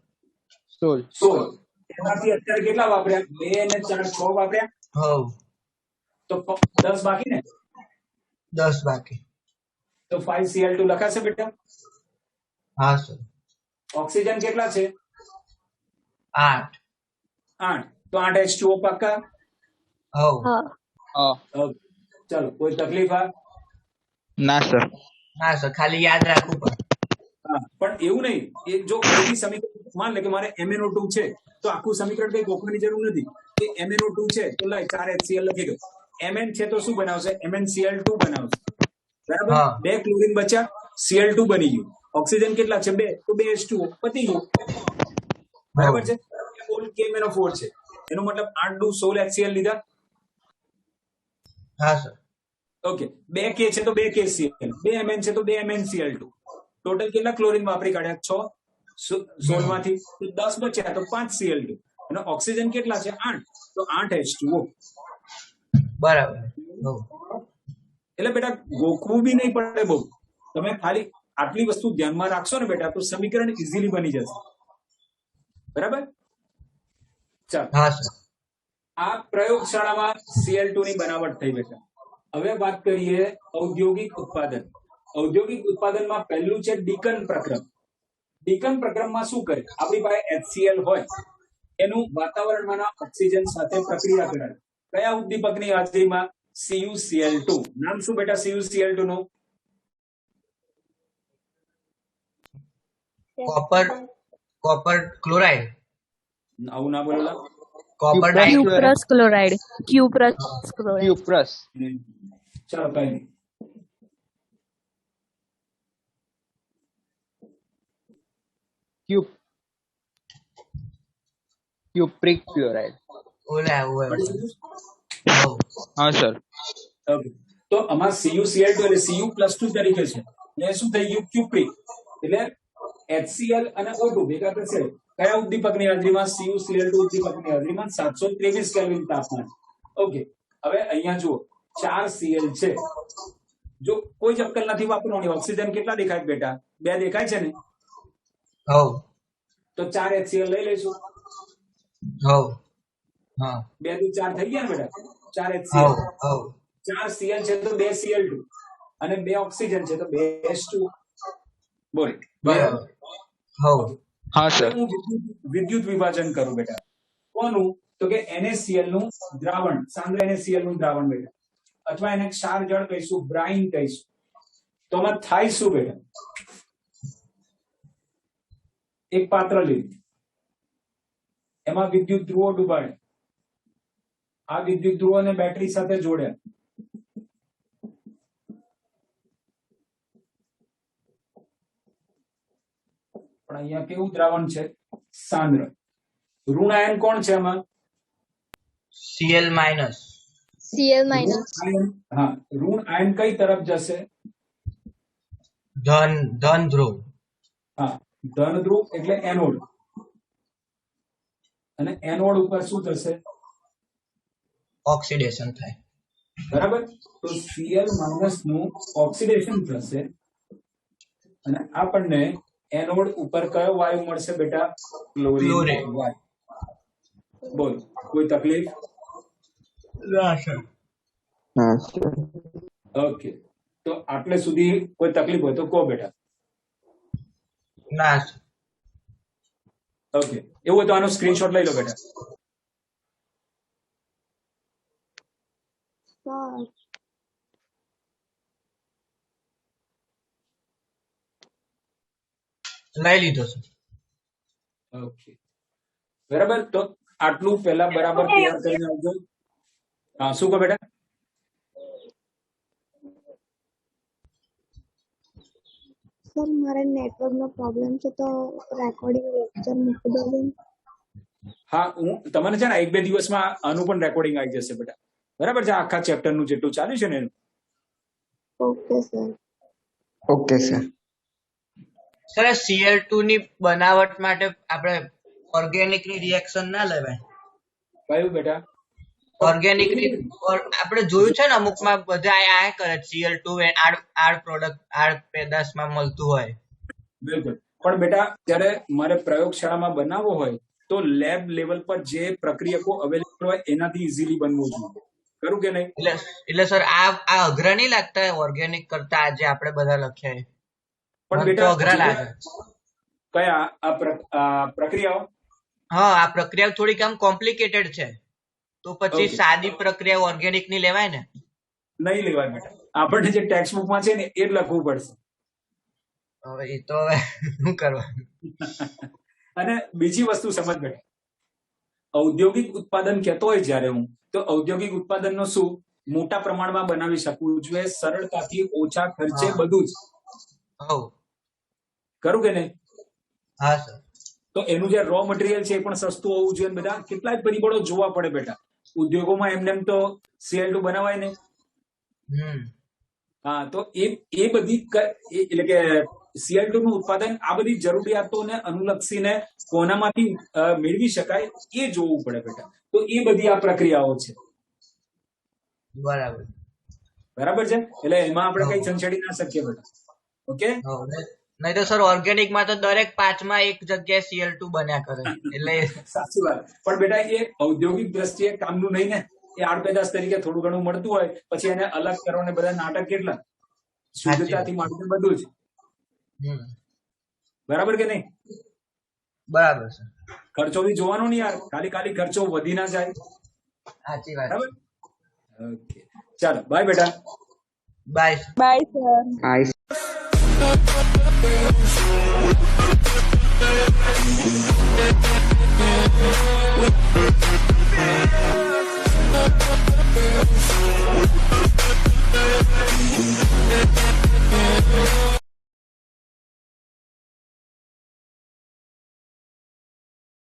16. એમાંથી અત્યારે કેટલા વાપર્યા? 2 અને 4 6 વાપર્યા. હવ. તો 10 બાકી ને? 10 બાકી. તો 5Cl2 લખાશે બેટા? હા સર. ઓક્સિજન કેટલા છે? 8. 8. તો 8 H2O પાક્કા. હવ. ચાલો, કોઈ તકલીફ? ના સર. હા સર, ખાલી યાદ રાખવું પડે. હા, પણ એવું નહીં, એ જો કોઈ બી સમીકરણ માન લે કે મારે MnO2 છે તો આખું સમીકરણ કઈ ગોખવાની જરૂર નથી. કે MnO2 છે તો લાય 4 HCl લખી દો. Mn છે તો શું બનાવશે? MnCl2 બનાવશે. બરાબર? હા. 2 ક્લોરીન બચ્યા, Cl2 બની ગયું. ઓક્સિજન કેટલા છે? 2. તો 2 H2O પતી ગયું. બરાબર છે? મોલ KMnO4 છે એનો મતલબ 8 દુ 16 HCl લીધા. હા સર. ઓકે, 2 K છે તો 2 KCl, 2 Mn છે તો 2 MnCl2. ટોટલ કેટલા ક્લોરીન વાપરી કાઢ્યા? 6. 16 માંથી 10 બચ્યા તો 5 Cl2. અને ઓક્સિજન કેટલા છે? 8. તો 8 H2O. બરાબર. હવ. એટલે બેટા ગોખવું બી નહીં પડે બહુ. તમે ખાલી આટલી વસ્તુ ધ્યાનમાં રાખશો ને બેટા તો સમીકરણ ઇઝીલી બની જશે. બરાબર? ચાલો, હા સર. આ પ્રયોગશાળામાં Cl2 ની બનાવટ થઈ બેટા. હવે વાત કરીએ ઔદ્યોગિક ઉત્પાદન. ઔદ્યોગિક ઉત્પાદનમાં પહેલું છે ડીકન પ્રક્રમ. ડીકન પ્રક્રમમાં શું કરે? આપણી પાસે HCl હોય એનું વાતાવરણમાંના ઓક્સિજન સાથે પ્રક્રિયા કરાય. કયા ઉદ્દીપકની હાજરીમાં? CuCl2. નામ શું બેટા CuCl2 નું? Copper chloride. આવું ના બોલેલા. Copper Cuprous dioxide. Cuprous chloride. Cuprous. ચાલો, કઈ નહીં. Cupric chloride. ઓલા ઓલા. હવ. હા સર. Okay. તો આમાં CuCl2 એટલે Cu+2 તરીકે છે. એ શું થઈ ગયું? ક્યુપ્રિક. એટલે HCl અને O2 ભેગા થશે. કયા ઉદ્દીપકની હાજરીમાં? CuCl2 ઉદ્દીપકની હાજરીમાં 723 કેલ્વિન તાપમાન. ઓકે, હવે અહીંયા જુઓ 4 Cl છે. જો કોઈ જ અક્કલ નથી વાપરવાની. ઓક્સિજન કેટલા દેખાય બેટા? 2 દેખાય છે ને? હવ. તો 4 HCl લઈ લઈશું. હવ. હા. 2 દુ 4 થઈ ગયા ને બેટા? 4 હવ. HCl. હવ. 4 Cl છે તો 2 Cl2 અને 2 ઓક્સિજન છે તો 2 H2O. બોલ. બરાબર. હવ. હા સર. હું વિદ્યુત વિભાજન કરું બેટા. કોનું? તો કે NaCl નું દ્રાવણ, સાંદ્ર NaCl નું દ્રાવણ બેટા, અથવા એને ક્ષાર જળ કહીશું, બ્રાઇન કહીશું. તો આમાં થાય શું બેટા? એક પાત્ર લીધું, એમાં વિદ્યુત ધ્રુવો ડૂબાડ્યા, આ વિદ્યુત ધ્રુવોને બેટરી સાથે જોડ્યા, પણ અહીંયા કેવું દ્રાવણ છે? સાંદ્ર. ઋણ આયન કોણ છે આમાં? Cl minus. Cl minus. હા, ઋણ આયન કઈ તરફ જશે? ધન ધ્રુવ. હા, ધન ધ્રુવ એટલે એનોડ, અને એનોડ ઉપર શું થશે? ઓક્સિડેશન થાય. બરાબર. તો Cl માઇનસ નું ઓક્સિડેશન થશે અને આપણને એનોડ ઉપર કયો વાયુ મળશે બેટા? ક્લોરીન વાયુ. બોલ, કોઈ તકલીફ? હા સર. ઓકે, તો આટલે સુધી કોઈ તકલીફ હોય તો કહો બેટા. ના. ઓકે, એવું હોય તો આનો સ્ક્રીનશોટ લઈ લો બેટા. લઈ લીધો છે. ઓકે, બરાબર. તો આટલું પહેલા બરાબર તૈયાર કરીને આવજો. હા, શું કહો બેટા? સર મારે નેટવર્ક નો પ્રોબ્લેમ છે તો રેકોર્ડિંગ લેક્ચર મૂકી દો. હા, હું તમને છે ને 1-2 દિવસમાં આનું પણ રેકોર્ડિંગ આવી જશે બેટા. બરાબર છે? આખા ચેપ્ટર નું જેટલું ચાલ્યું છે ને એનું. Okay sir. Okay sir. Sir Cl2 ની બનાવટ માટે આપણે ઓર્ગેનિક ની રિએક્શન ના લેવાય. કયું બેટા? ઓર્ગેનિક આપણે જોયું છે ને અમુકમાં બધા આ કરે Cl2 આડ પ્રોડક્ટ આડ પેદાશમાં મળતું હોય. બિલકુલ. પણ બેટા જ્યારે મારે પ્રયોગશાળામાં બનાવવો હોય તો લેબ લેવલ પર જે પ્રક્રિયકો અવેલેબલ હોય એનાથી ઇઝીલી બનવું જોઈએ. ખરું કે નહીં? એટલે સર આ અઘરા નહીં લાગતા ઓર્ગેનિક કરતા આજે આપણે બધા લખ્યા એ? પણ બેટા અઘરા લાગે. કયા આ પ્રક્રિયાઓ? હા, આ પ્રક્રિયા થોડીક આમ કોમ્પ્લિકેટેડ છે તો પછી સાદી પ્રક્રિયા ઓર્ગેનિક ની લેવાય ને? નહીં લેવાય બેટા. આપણને જે ટેક્સ્ટ બુકમાં છે ને એ જ લખવું પડશે. હવે એ તો હવે શું કરવાનું. અને બીજી વસ્તુ સમજ બેટા, ઔદ્યોગિક ઉત્પાદન કહેતો હોય જ્યારે હું, તો ઔદ્યોગિક ઉત્પાદનનો શું મોટા પ્રમાણમાં બનાવી શકવું જોઈએ, સરળતાથી ઓછા ખર્ચે બધું જ. ખરું કે નહીં? હા સર. તો એનું જે રો મટીરિયલ છે એ પણ સસ્તું હોવું જોઈએ. બધા કેટલાય પરિબળો જોવા પડે બેટા. ઉદ્યોગોમાં એમને તો Cl2 બનાવાય નહીં. હા, તો એ બધી એટલે કે Cl2 નું ઉત્પાદન આ બધી જરૂરિયાતોને અનુલક્ષીને કોનામાંથી મેળવી શકાય એ જોવું પડે બેટા. તો એ બધી આ પ્રક્રિયાઓ છે. બરાબર. બરાબર છે? એટલે એમાં આપણે કઈ સંછેડી ના શકીએ બેટા. ઓકે? નહીં તો સર ઓર્ગેનિક માં તો દરેક 5માં એક જગ્યાએ Cl2 બન્યા કરે એટલે સાચી વાત. પણ બેટા એ ઔદ્યોગિક દ્રષ્ટિએ કામનું નહીં ને. એ આડપેદાશ તરીકે થોડું ઘણું મળતું હોય પછી એને અલગ કરો ને બધા નાટક કેટલા શુદ્ધતાથી માંડીને બધું જ. બરાબર કે નહીં? બરાબર સર. ખર્ચો બી જોવાનો નહીં યાર. ખાલી ખર્ચો વધી ના જાય. સાચી વાત. બરાબર. ઓકે, ચાલો બાય બેટા. Bye. Bye sir. I We'll be right back.